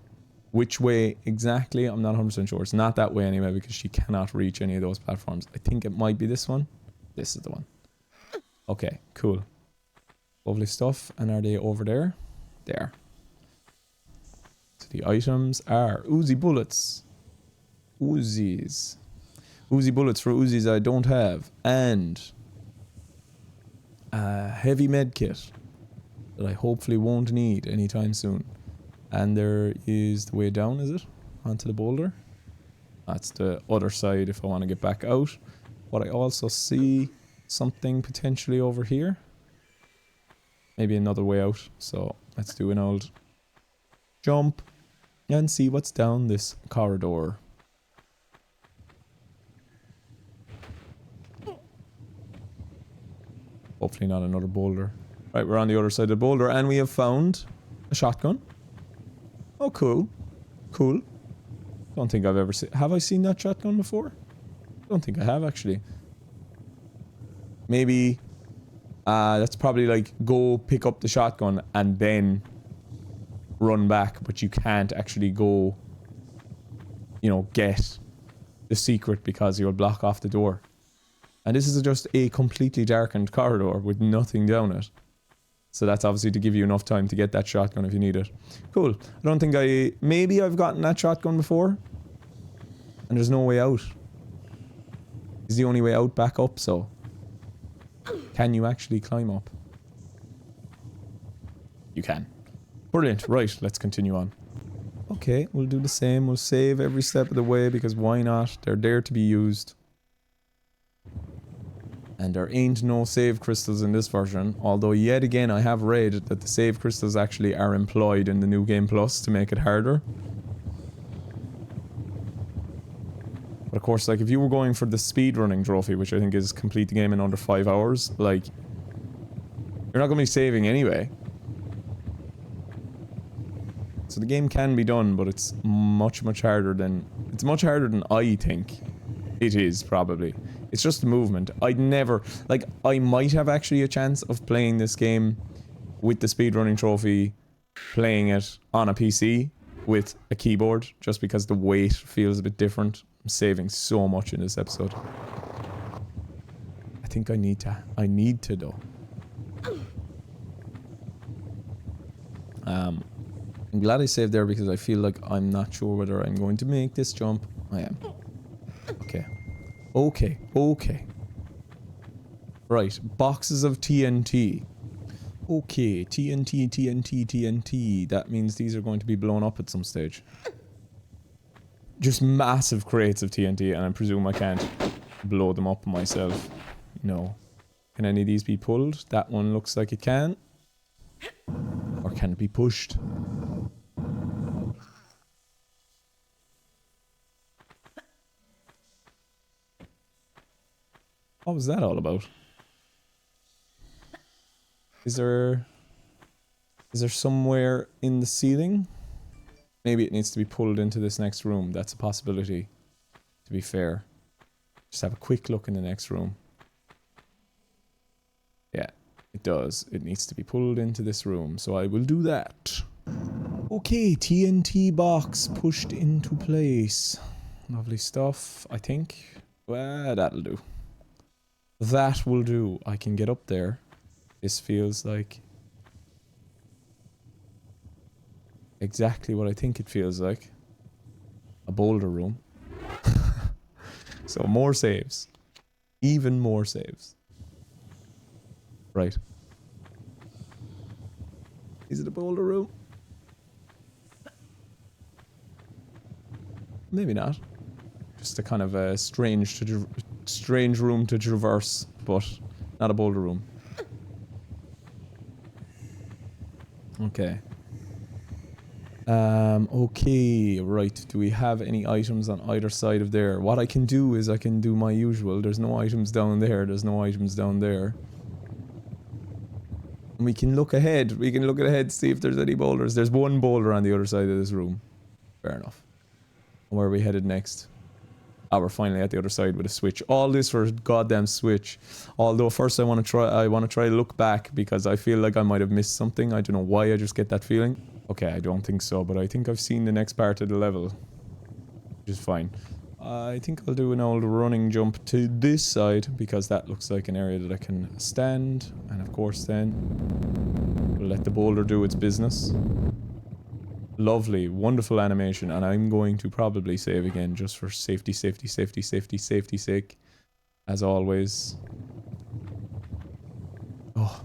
Which way exactly? I'm not 100% sure. It's not that way anyway, because she cannot reach any of those platforms. I think it might be this one. This is the one. Okay, cool. Lovely stuff. And are they over there? There. So the items are Uzi bullets. Uzis. Uzi bullets for Uzis I don't have. And a heavy med kit that I hopefully won't need anytime soon. And there is the way down, is it? Onto the boulder. That's the other side if I want to get back out. But I also see something potentially over here. Maybe another way out. So let's do an old jump and see what's down this corridor. Hopefully not another boulder. Right, we're on the other side of the boulder and we have found a shotgun. Oh, cool. Cool. Don't think I've ever seen... Have I seen that shotgun before? Don't think I have, actually. Maybe... that's probably like, go pick up the shotgun and then run back, but you can't actually go, you know, get the secret because you'll block off the door. And this is just a completely darkened corridor with nothing down it. So that's obviously to give you enough time to get that shotgun if you need it. Cool. I don't think maybe I've gotten that shotgun before. And there's no way out. Is the only way out back up, so. Can you actually climb up? You can. Brilliant. Right, let's continue on. Okay, we'll do the same. We'll save every step of the way because why not? They're there to be used. And there ain't no save crystals in this version, although yet again I have read that the save crystals actually are employed in the New Game Plus to make it harder. But of course, like if you were going for the speedrunning trophy, which I think is complete the game in under 5 hours, like, you're not going to be saving anyway. So the game can be done, but it's much harder than I think it is, probably. It's just the movement. I'd never... Like, I might have actually a chance of playing this game with the speedrunning trophy, playing it on a PC with a keyboard, just because the weight feels a bit different. I'm saving so much in this episode. I think I need to though. I'm glad I saved there because I feel like I'm not sure whether I'm going to make this jump. I am. Okay. Okay. Right, boxes of TNT. Okay, TNT. That means these are going to be blown up at some stage. Just massive crates of TNT, and I presume I can't blow them up myself. No. Can any of these be pulled? That one looks like it can. Or can it be pushed? What was that all about? Is there somewhere in the ceiling? Maybe it needs to be pulled into this next room. That's a possibility, to be fair. Just have a quick look in the next room. Yeah, it does. It needs to be pulled into this room, so I will do that. Okay, TNT box pushed into place. Lovely stuff, I think. Well, that'll do. That will do. I can get up there. This feels like exactly what I think it feels like. A boulder room. So more saves. Even more saves. Right. Is it a boulder room? Maybe not. Just a kind of a strange room to traverse, but not a boulder room. Okay. Okay, right. Do we have any items on either side of there? What I can do is I can do my usual. There's no items down there. There's no items down there. And we can look ahead. We can look ahead, see if there's any boulders. There's one boulder on the other side of this room. Fair enough. Where are we headed next? Ah, we're finally at the other side with a switch. All this for a goddamn switch. Although first I want to try to look back because I feel like I might have missed something. I don't know why, I just get that feeling. Okay, I don't think so, but I think I've seen the next part of the level. Which is fine. I think I'll do an old running jump to this side because that looks like an area that I can stand. And of course then, we'll let the boulder do its business. Lovely, wonderful animation, and I'm going to probably save again just for safety's sake. As always. Oh.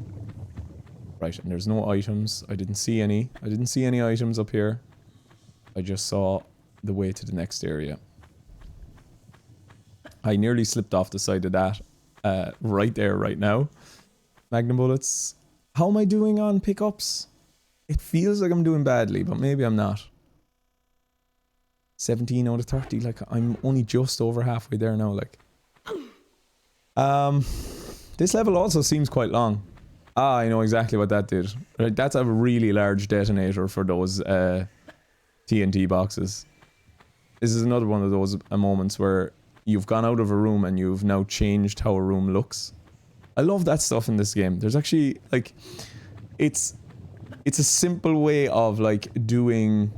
Right, and there's no items. I didn't see any. I didn't see any items up here. I just saw the way to the next area. I nearly slipped off the side of that. Right there, right now. Magnum bullets. How am I doing on pickups? It feels like I'm doing badly, but maybe I'm not. 17 out of 30, like I'm only just over halfway there now, like. This level also seems quite long. Ah, I know exactly what that did. Right, that's a really large detonator for those TNT boxes. This is another one of those moments where you've gone out of a room and you've now changed how a room looks. I love that stuff in this game. There's actually, like, it's a simple way of, like, doing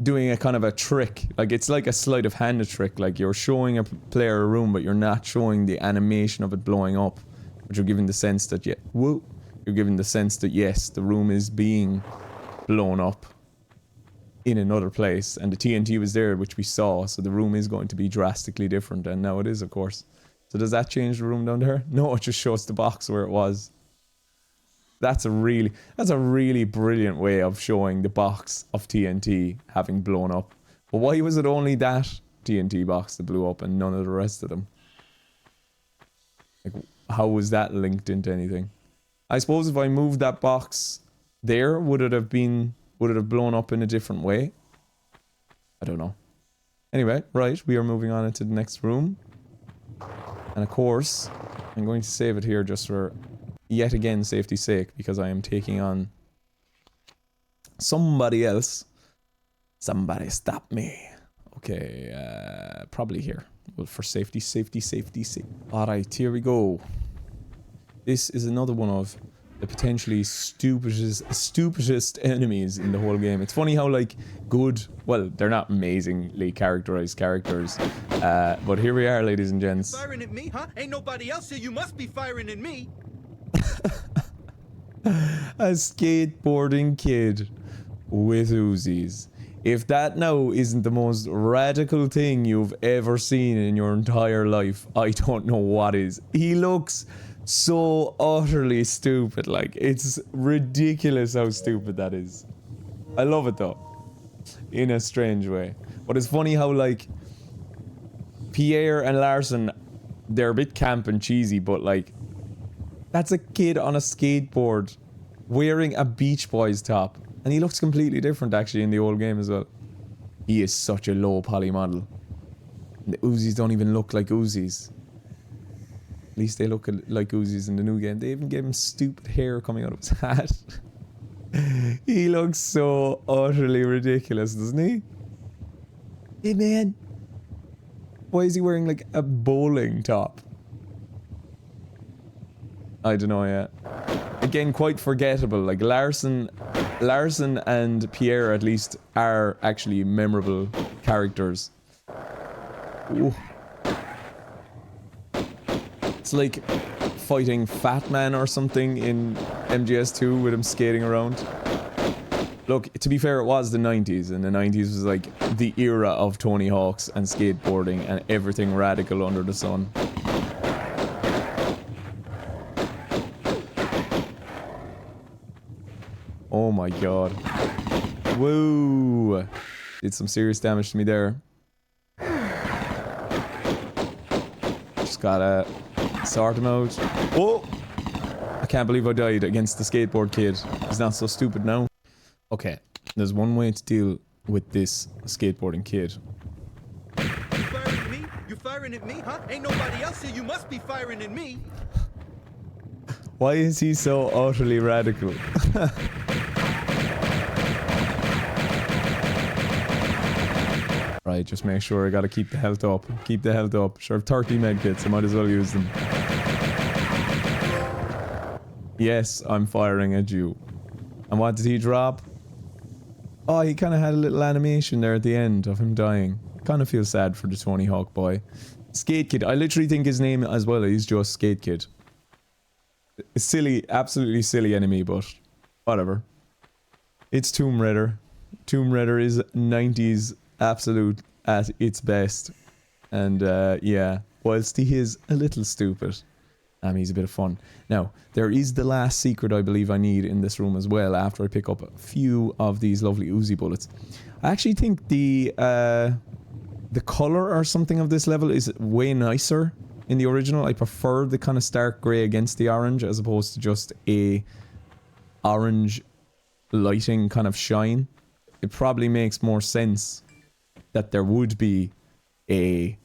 a kind of a trick. Like, it's like a sleight of hand trick. Like, you're showing a player a room, but you're not showing the animation of it blowing up. But you're giving the sense that, you're giving the sense that, yes, the room is being blown up in another place. And the TNT was there, which we saw, so the room is going to be drastically different. And now it is, of course. So does that change the room down there? No, it just shows the box where it was. That's a really brilliant way of showing the box of TNT having blown up. But why was it only that TNT box that blew up and none of the rest of them? Like, how was that linked into anything? I suppose if I moved that box there, would it have blown up in a different way? I don't know. Anyway, right, we are moving on into the next room. And of course, I'm going to save it here just for, yet again, safety's sake, because I am taking on somebody else. Somebody stop me. Okay, probably here. Well, for safety. Alright, here we go. This is another one of the potentially stupidest enemies in the whole game. It's funny how, like, good, well, they're not amazingly characterized characters, but here we are, ladies and gents. Firing at me, huh? Ain't nobody else here. You must be firing at me. A skateboarding kid with Uzis. If that now isn't the most radical thing you've ever seen in your entire life, I don't know what is. He looks so utterly stupid. Like, it's ridiculous how stupid that is. I love it though, in a strange way. But it's funny how, like, Pierre and Larson, they're a bit camp and cheesy, but, like, that's a kid on a skateboard wearing a Beach Boys top. And he looks completely different, actually, in the old game as well. He is such a low poly model. And the Uzis don't even look like Uzis. least they look like Uzis in the new game. They even gave him stupid hair coming out of his hat. He looks so utterly ridiculous, doesn't he? Hey man, why is he wearing like a bowling top? I don't know yet. Again, quite forgettable. Like Larson and Pierre at least are actually memorable characters. Ooh. It's like fighting Fat Man or something in MGS2 with him skating around. Look, to be fair, it was the 90s, and the 90s was like the era of Tony Hawk's and skateboarding and everything radical under the sun. Oh my god. Whoa! Did some serious damage to me there. Just gotta sort him out. Whoa! I can't believe I died against the skateboard kid. He's not so stupid now. Okay, there's one way to deal with this skateboarding kid. You firing at me? You firing at me, huh? Ain't nobody else here. You must be firing at me. Why is he so utterly radical? Right, just make sure I gotta keep the health up. Keep the health up. Sure, I have 30 medkits, I might as well use them. Yes, I'm firing at you. And what did he drop? Oh, he kind of had a little animation there at the end of him dying. Kind of feel sad for the Tony Hawk boy. Skate Kid. I literally think his name as well is just Skate Kid. A silly, absolutely silly enemy, but whatever. It's Tomb Raider. Tomb Raider is 90s absolute at its best. And yeah, whilst he is a little stupid, he's a bit of fun. Now, there is the last secret I believe I need in this room as well after I pick up a few of these lovely Uzi bullets. I actually think the color or something of this level is way nicer in the original. I prefer the kind of stark grey against the orange as opposed to just a orange lighting kind of shine. It probably makes more sense that there would be a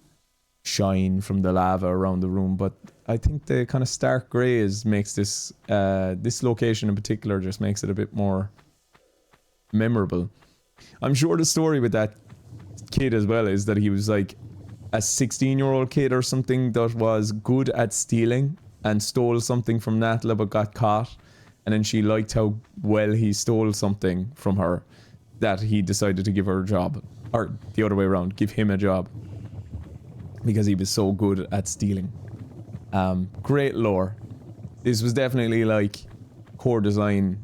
shine from the lava around the room, but I think the kind of stark greys makes this this location in particular just makes it a bit more memorable. I'm sure the story with that kid as well is that he was like a 16-year-old kid or something that was good at stealing and stole something from Natla but got caught, and then she liked how well he stole something from her that he decided to give her a job, or the other way around, give him a job because he was so good at stealing. Great lore. This was definitely like core design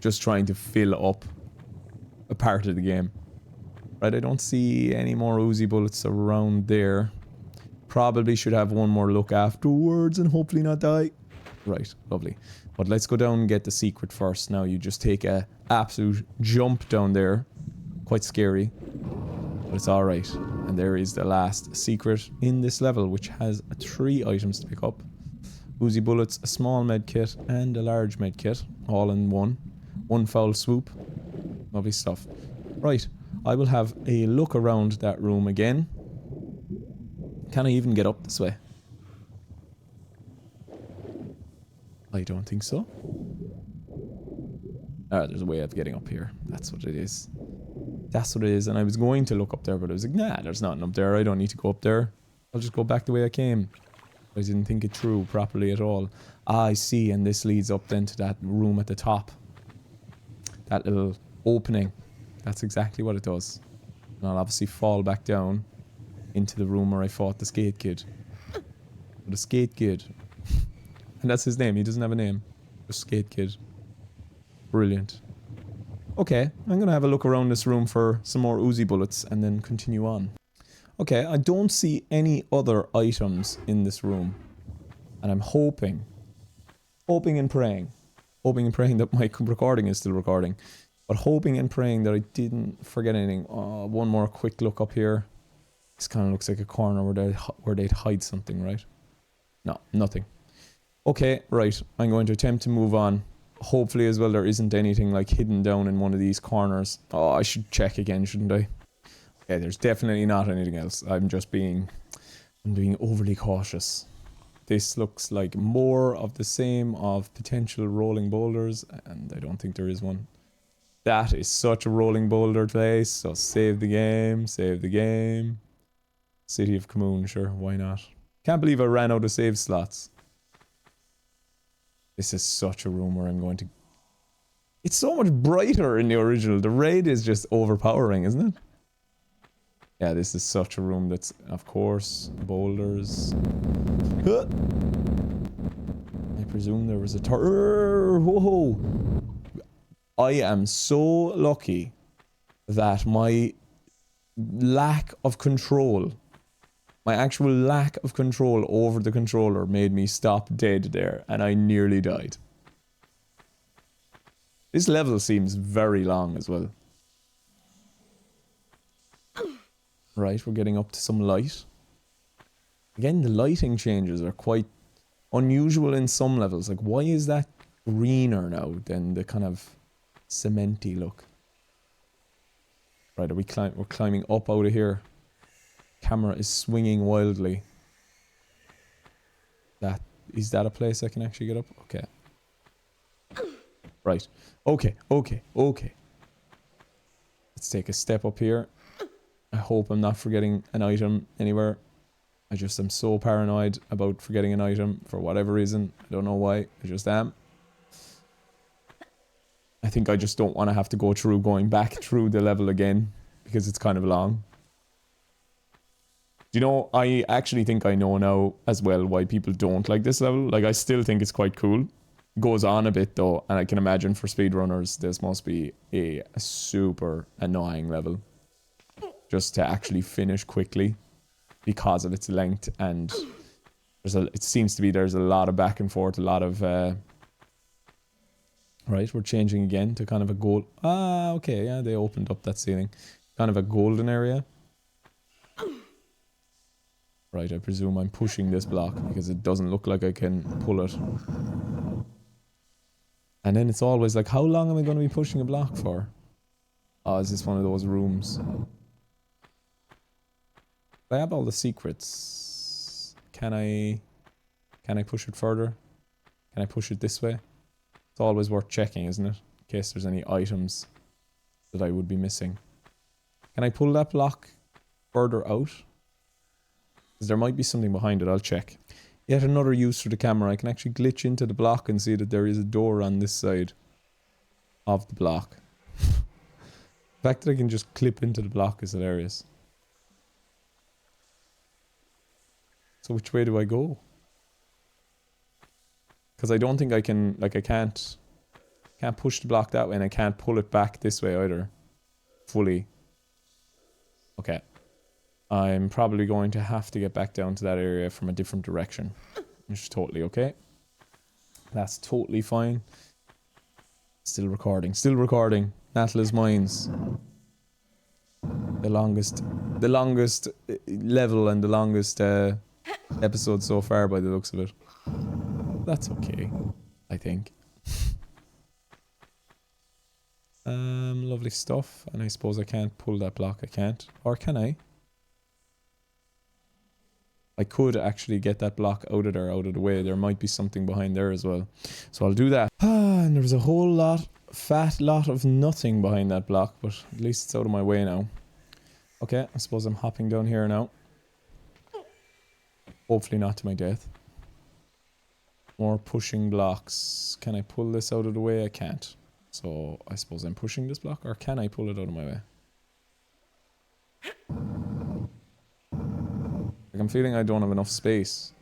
just trying to fill up a part of the game. Right, I don't see any more Uzi bullets around there. Probably should have one more look afterwards and hopefully not die. Right, lovely. But let's go down and get the secret first. Now you just take a absolute jump down there. Quite scary, but it's alright. And there is the last secret in this level, which has 3 items to pick up. Uzi bullets, a small med kit, and a large med kit, all in one. One foul swoop. Lovely stuff. Right, I will have a look around that room again. Can I even get up this way? I don't think so. There's a way of getting up here. That's what it is. That's what it is. And I was going to look up there, but I was like, nah, there's nothing up there. I don't need to go up there. I'll just go back the way I came. I didn't think it through properly at all. Ah, I see. And this leads up then to that room at the top. That little opening. That's exactly what it does. And I'll obviously fall back down into the room where I fought the skate kid. The skate kid. And that's his name. He doesn't have a name. Just Skate Kid. Brilliant. Okay, I'm going to have a look around this room for some more Uzi bullets and then continue on. Okay, I don't see any other items in this room. And I'm hoping and praying that my recording is still recording. But hoping and praying that I didn't forget anything. Oh, one more quick look up here. This kind of looks like a corner where they'd hide something, right? No, nothing. Okay, right. I'm going to attempt to move on. Hopefully as well there isn't anything like hidden down in one of these corners. Oh, I should check again, shouldn't I? Okay, there's definitely not anything else. I'm being overly cautious. this looks like more of the same of potential rolling boulders, and I don't think there is one. That is such a rolling boulder place, so save the game, save the game. City of Kamoon, sure, why not? Can't believe I ran out of save slots. This is such a room where I'm going to... It's so much brighter in the original. The raid is just overpowering, isn't it? Yeah, this is such a room that's, of course, boulders. Huh. I presume there was a whoa. I am so lucky that my lack of control, my actual lack of control over the controller made me stop dead there, and I nearly died. This level seems very long as well. Right, we're getting up to some light. Again, the lighting changes are quite unusual in some levels. Like, why is that greener now than the kind of cementy look? Right, we're climbing up out of here. Camera is swinging wildly. Is that a place I can actually get up? Okay. Right. Okay. Let's take a step up here. I hope I'm not forgetting an item anywhere. I just am so paranoid about forgetting an item for whatever reason. I don't know why. I just am. I think I just don't want to have to go through going back through the level again because it's kind of long. You know, I actually think I know now as well why people don't like this level. Like, I still think it's quite cool. Goes on a bit though, and I can imagine for speedrunners this must be a super annoying level. Just to actually finish quickly because of its length, and it seems to be there's a lot of back and forth, a lot of right, we're changing again to kind of a gold. Ah, okay, yeah, they opened up that ceiling. Kind of a golden area. Right, I presume I'm pushing this block because it doesn't look like I can pull it. And then it's always like, how long am I going to be pushing a block for? Oh, is this one of those rooms? I have all the secrets. Can I push it further? Can I push it this way? It's always worth checking, isn't it? In case there's any items that I would be missing. Can I pull that block further out? Because there might be something behind it. I'll check. Yet another use for the camera. I can actually glitch into the block and see that there is a door on this side of the block. The fact that I can just clip into the block is hilarious. So which way do I go? Because I don't think I can, like, I can't push the block that way, and I can't pull it back this way either. Fully. Okay. I'm probably going to have to get back down to that area from a different direction. Which is totally okay. That's totally fine. Still recording. Still recording. Natla's Mines. The longest level and the longest episode so far by the looks of it. That's okay, I think. Lovely stuff. And I suppose I can't pull that block. I can't. Or can I? I could actually get that block out of there, out of the way. There might be something behind there as well. So I'll do that. And there was a whole lot, fat lot of nothing behind that block, but at least it's out of my way now. Okay, I suppose I'm hopping down here now. Hopefully not to my death. More pushing blocks. Can I pull this out of the way? I can't. So I suppose I'm pushing this block, or can I pull it out of my way? Like, I'm feeling I don't have enough space.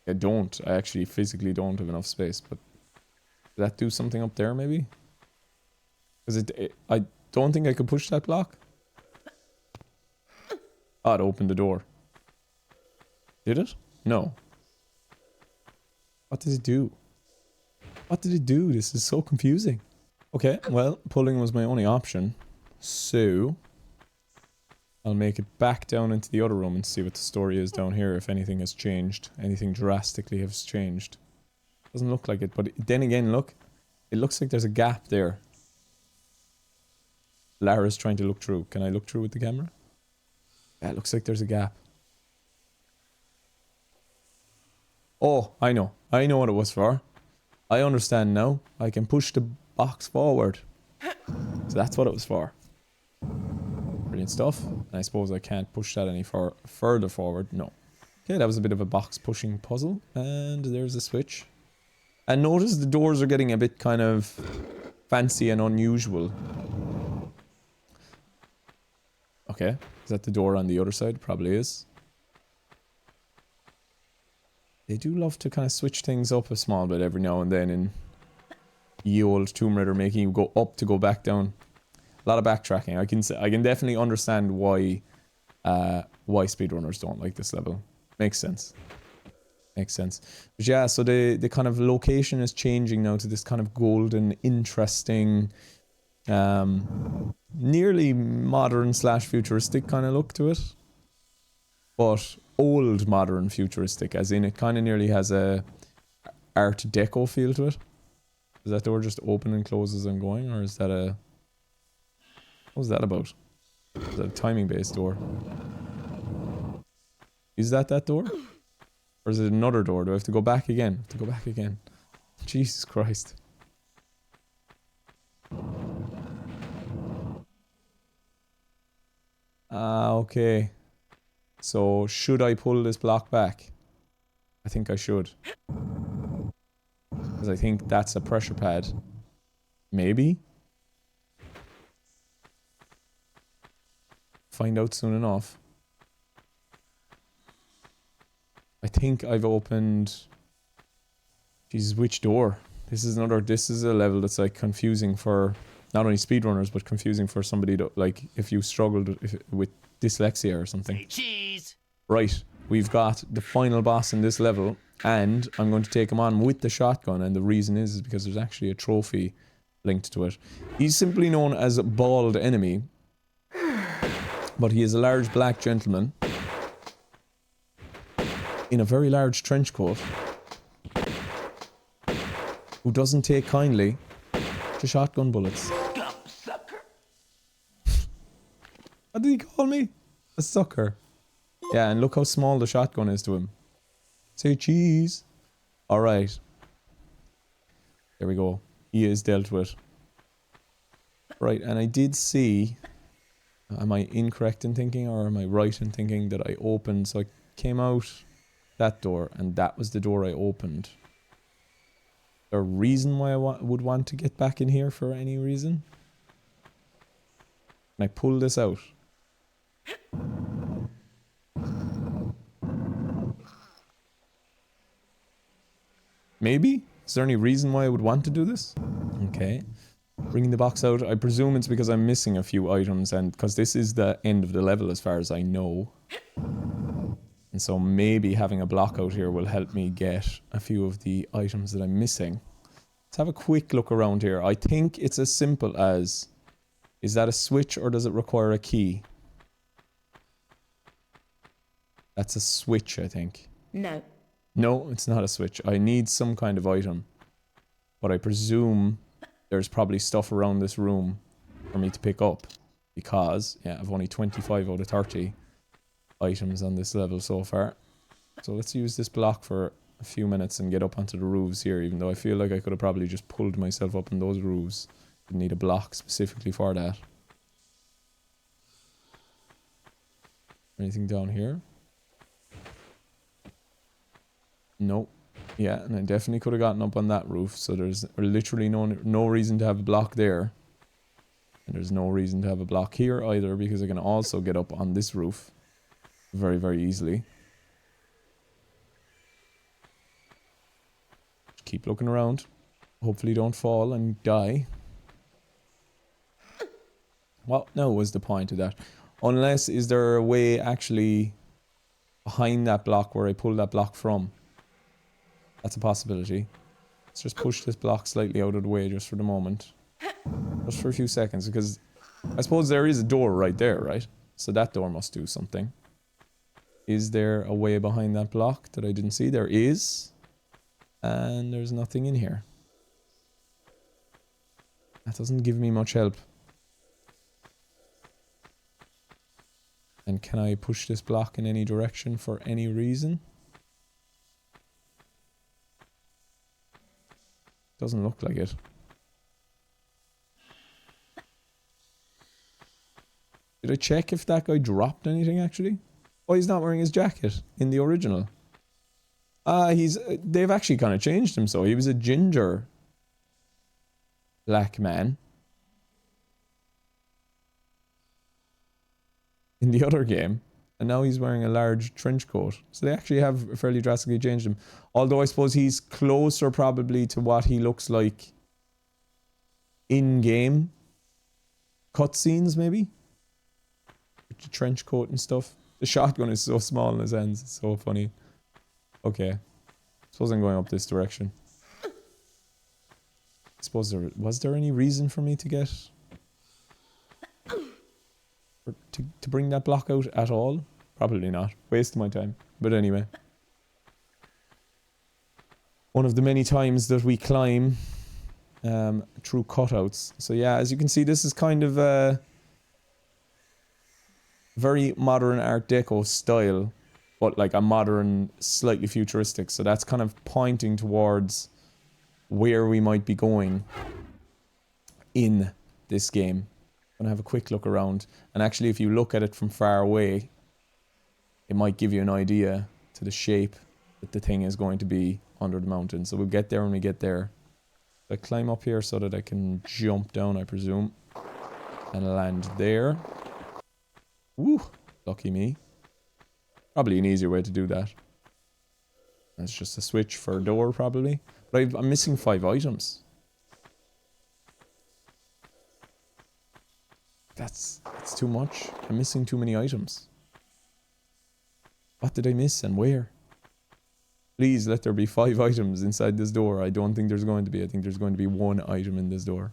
I don't. I actually physically don't have enough space, but did that do something up there maybe? Because I don't think I could push that block. Oh, it opened the door. Did it? No. What did it do? What did it do? This is so confusing. Okay, well, pulling was my only option. So I'll make it back down into the other room and see what the story is down here, if anything has changed. Anything drastically has changed. Doesn't look like it, but then again, look. It looks like there's a gap there. Lara's trying to look through. Can I look through with the camera? Yeah, it looks like there's a gap. Oh, I know. I know what it was for. I understand now. I can push the box forward. So that's what it was for. Brilliant stuff. And I suppose I can't push that any further forward. No. Okay, that was a bit of a box pushing puzzle. And there's a switch. And notice the doors are getting a bit kind of fancy and unusual. Okay. Is that the door on the other side? Probably is. They do love to kind of switch things up a small bit every now and then in ye old Tomb Raider, making you go up to go back down. A lot of backtracking. I can definitely understand why speedrunners don't like this level. Makes sense. Makes sense. But yeah, so the kind of location is changing now to this kind of golden, interesting, nearly modern / futuristic kind of look to it. But old modern futuristic, as in it kind of nearly has a Art Deco feel to it. Is that door just open and closes and going, or is that a... What was that about? Is that a timing based door? Is that door? Or is it another door? Do I have to go back again? I have to go back again. Jesus Christ. Okay. So, should I pull this block back? I think I should. Because I think that's a pressure pad. Maybe? Find out soon enough. I think I've opened... Jesus, which door? This is a level that's like confusing for not only speedrunners, but confusing for somebody to, like, if you struggled with dyslexia or something. Cheese! Right, we've got the final boss in this level, and I'm going to take him on with the shotgun, and the reason is because there's actually a trophy linked to it. He's simply known as a Bald Enemy, but he is a large black gentleman in a very large trench coat who doesn't take kindly to shotgun bullets. Gum sucker. What did he call me? A sucker. Yeah, and look how small the shotgun is to him. Say cheese. Alright. There we go. He is dealt with. Right, and I did see... Am I incorrect in thinking, or am I right in thinking that I opened... So I came out that door, and that was the door I opened. A reason why I would want to get back in here for any reason? Can I pull this out? Maybe? Is there any reason why I would want to do this? Okay. Bringing the box out. I presume it's because I'm missing a few items, and because this is the end of the level as far as I know. And so maybe having a block out here will help me get a few of the items that I'm missing. Let's have a quick look around here. I think it's as simple as... Is that a switch or does it require a key? That's a switch, I think. No. No, it's not a switch. I need some kind of item. But I presume there's probably stuff around this room for me to pick up. Because, yeah, I've only 25 out of 30 items on this level so far. So let's use this block for a few minutes and get up onto the roofs here, even though I feel like I could have probably just pulled myself up on those roofs. Didn't need a block specifically for that. Anything down here? Nope. Yeah, and I definitely could have gotten up on that roof, so there's literally no reason to have a block there. And there's no reason to have a block here either, because I can also get up on this roof very, very easily. Keep looking around. Hopefully don't fall and die. What now was the point of that? Unless, is there a way actually behind that block where I pull that block from? That's a possibility. Let's just push this block slightly out of the way just for the moment. Just for a few seconds, because I suppose there is a door right there, right? So that door must do something. Is there a way behind that block that I didn't see? There is. And there's nothing in here. That doesn't give me much help. And can I push this block in any direction for any reason? Doesn't look like it. Did I check if that guy dropped anything, actually? Oh, he's not wearing his jacket in the original. They've actually kind of changed him, so he was a ginger black man in the other game, and now he's wearing a large trench coat. So they actually have fairly drastically changed him. Although I suppose he's closer probably to what he looks like in-game cutscenes, maybe? With the trench coat and stuff. The shotgun is so small in his hands, it's so funny. Okay. Suppose I'm going up this direction. Suppose was there any reason for me to get... to bring that block out at all? Probably not. Waste my time. But anyway. One of the many times that we climb through cutouts. So yeah, as you can see, this is kind of a very modern Art Deco style, but like a modern, slightly futuristic. So that's kind of pointing towards where we might be going in this game. I'm gonna have a quick look around, and actually if you look at it from far away, it might give you an idea to the shape that the thing is going to be under the mountain. So we'll get there when we get there. I climb up here so that I can jump down, I presume, and land there. Woo! Lucky me. Probably an easier way to do that. That's just a switch for a door, probably. But I'm missing 5 items. That's too much. I'm missing too many items. What did I miss and where? Please let there be 5 items inside this door. I don't think there's going to be. I think there's going to be 1 item in this door.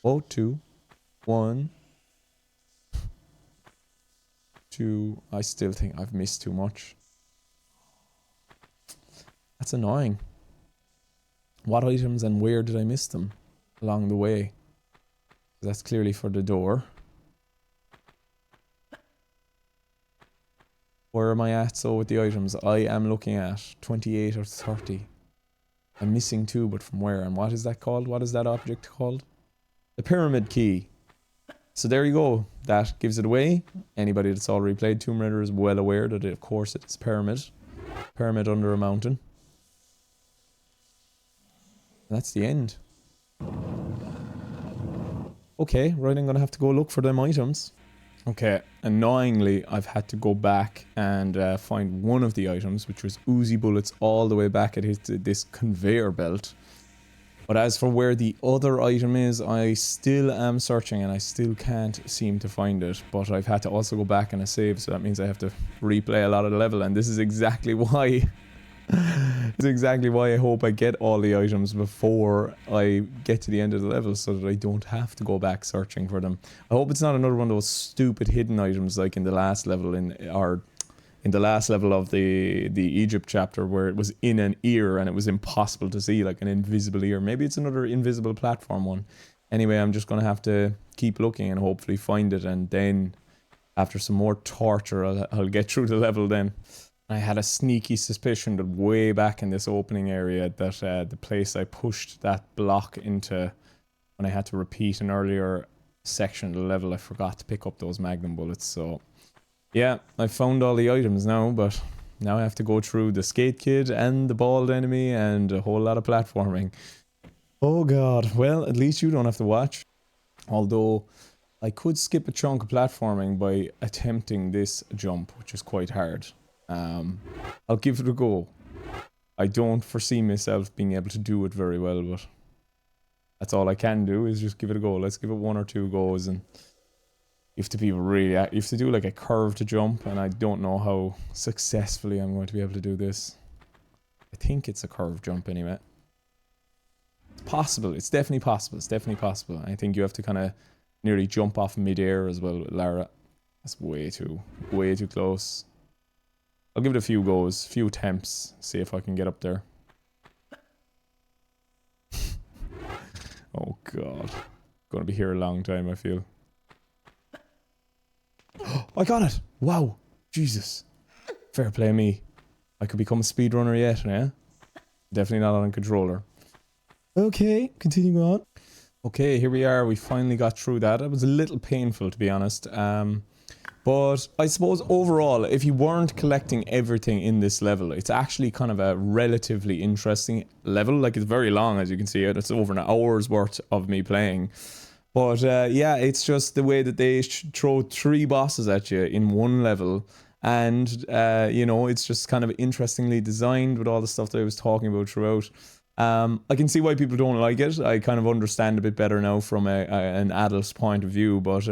Oh, 2. 1. 2. I still think I've missed too much. That's annoying. What items and where did I miss them along the way? That's clearly for the door. Where am I at? So with the items, I am looking at 28 or 30. I'm missing 2, but from where? And what is that called? What is that object called? The pyramid key. So there you go. That gives it away. Anybody that's already played Tomb Raider is well aware that of course it is pyramid. Pyramid under a mountain. And that's the end. Okay, right, I'm gonna have to go look for them items. Okay, annoyingly, I've had to go back and find one of the items, which was Uzi bullets all the way back at this conveyor belt. But as for where the other item is, I still am searching and I still can't seem to find it. But I've had to also go back and a save, so that means I have to replay a lot of the level, and this is exactly why... It's exactly why I hope I get all the items before I get to the end of the level, so that I don't have to go back searching for them. I hope it's not another one of those stupid hidden items like in the last level in the last level of the Egypt chapter, where it was in an ear and it was impossible to see, like an invisible ear. Maybe it's another invisible platform one. Anyway, I'm just gonna have to keep looking and hopefully find it, and then after some more torture I'll get through the level then. I had a sneaky suspicion that way back in this opening area that the place I pushed that block into when I had to repeat an earlier section of the level, I forgot to pick up those magnum bullets. So yeah, I found all the items now, but now I have to go through the skate kid and the bald enemy and a whole lot of platforming. Oh god, well at least you don't have to watch. Although I could skip a chunk of platforming by attempting this jump, which is quite hard. I'll give it a go. I don't foresee myself being able to do it very well, but that's all I can do is just give it a go. Let's give it 1 or 2 goes, and you have to be really... You have to do like a curve to jump, and I don't know how successfully I'm going to be able to do this. I think it's a curve jump anyway. It's possible. It's definitely possible. It's definitely possible. I think you have to kind of nearly jump off mid-air as well with Lara. That's way too close. I'll give it a few goes, few attempts, see if I can get up there. Oh god. Gonna be here a long time, I feel. I got it! Wow! Jesus. Fair play me. I could become a speedrunner yet, yeah? Definitely not on a controller. Okay, continuing on. Okay, here we are. We finally got through that. It was a little painful, to be honest. But I suppose overall, if you weren't collecting everything in this level, it's actually kind of a relatively interesting level. Like, it's very long, as you can see it. It's over an hour's worth of me playing. But yeah, it's just the way that they throw 3 bosses at you in one level. And, you know, it's just kind of interestingly designed with all the stuff that I was talking about throughout. I can see why people don't like it. I kind of understand a bit better now from an adult's point of view, but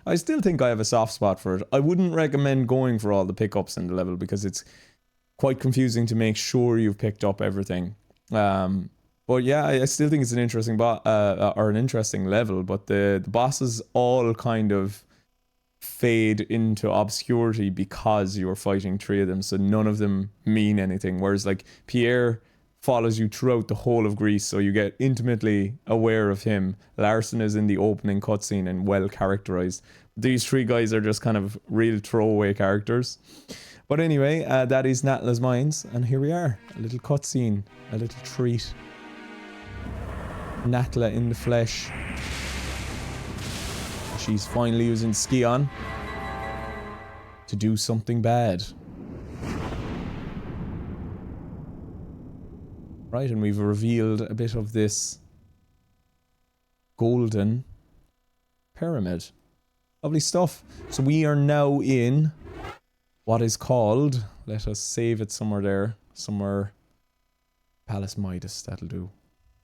I still think I have a soft spot for it. I wouldn't recommend going for all the pickups in the level because it's quite confusing to make sure you've picked up everything. But yeah, I still think it's an interesting or an interesting level, but the bosses all kind of fade into obscurity because you're fighting 3 of them, so none of them mean anything. Whereas like Pierre follows you throughout the whole of Greece, so you get intimately aware of him. Larson is in the opening cutscene and well characterized. These 3 guys are just kind of real throwaway characters. But anyway, that is Natla's Mines, and here we are. A little cutscene, a little treat. Natla in the flesh. She's finally using Skion to do something bad. Right, and we've revealed a bit of this golden pyramid. Lovely stuff. So we are now in what is called, let us save it somewhere there, somewhere, Palace Midas, that'll do.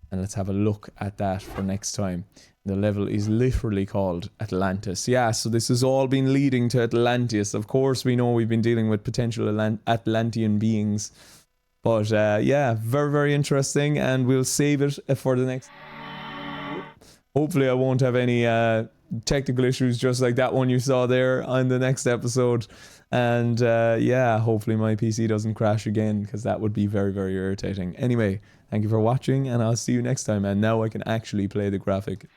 And let's have a look at that for next time. The level is literally called Atlantis. Yeah, so this has all been leading to Atlantis. Of course, we know we've been dealing with potential Atlantean beings. But yeah, very, very interesting, and we'll save it for the next... Hopefully I won't have any technical issues just like that one you saw there on the next episode. And yeah, hopefully my PC doesn't crash again, because that would be very, very irritating. Anyway, thank you for watching, and I'll see you next time. And now I can actually play the graphic.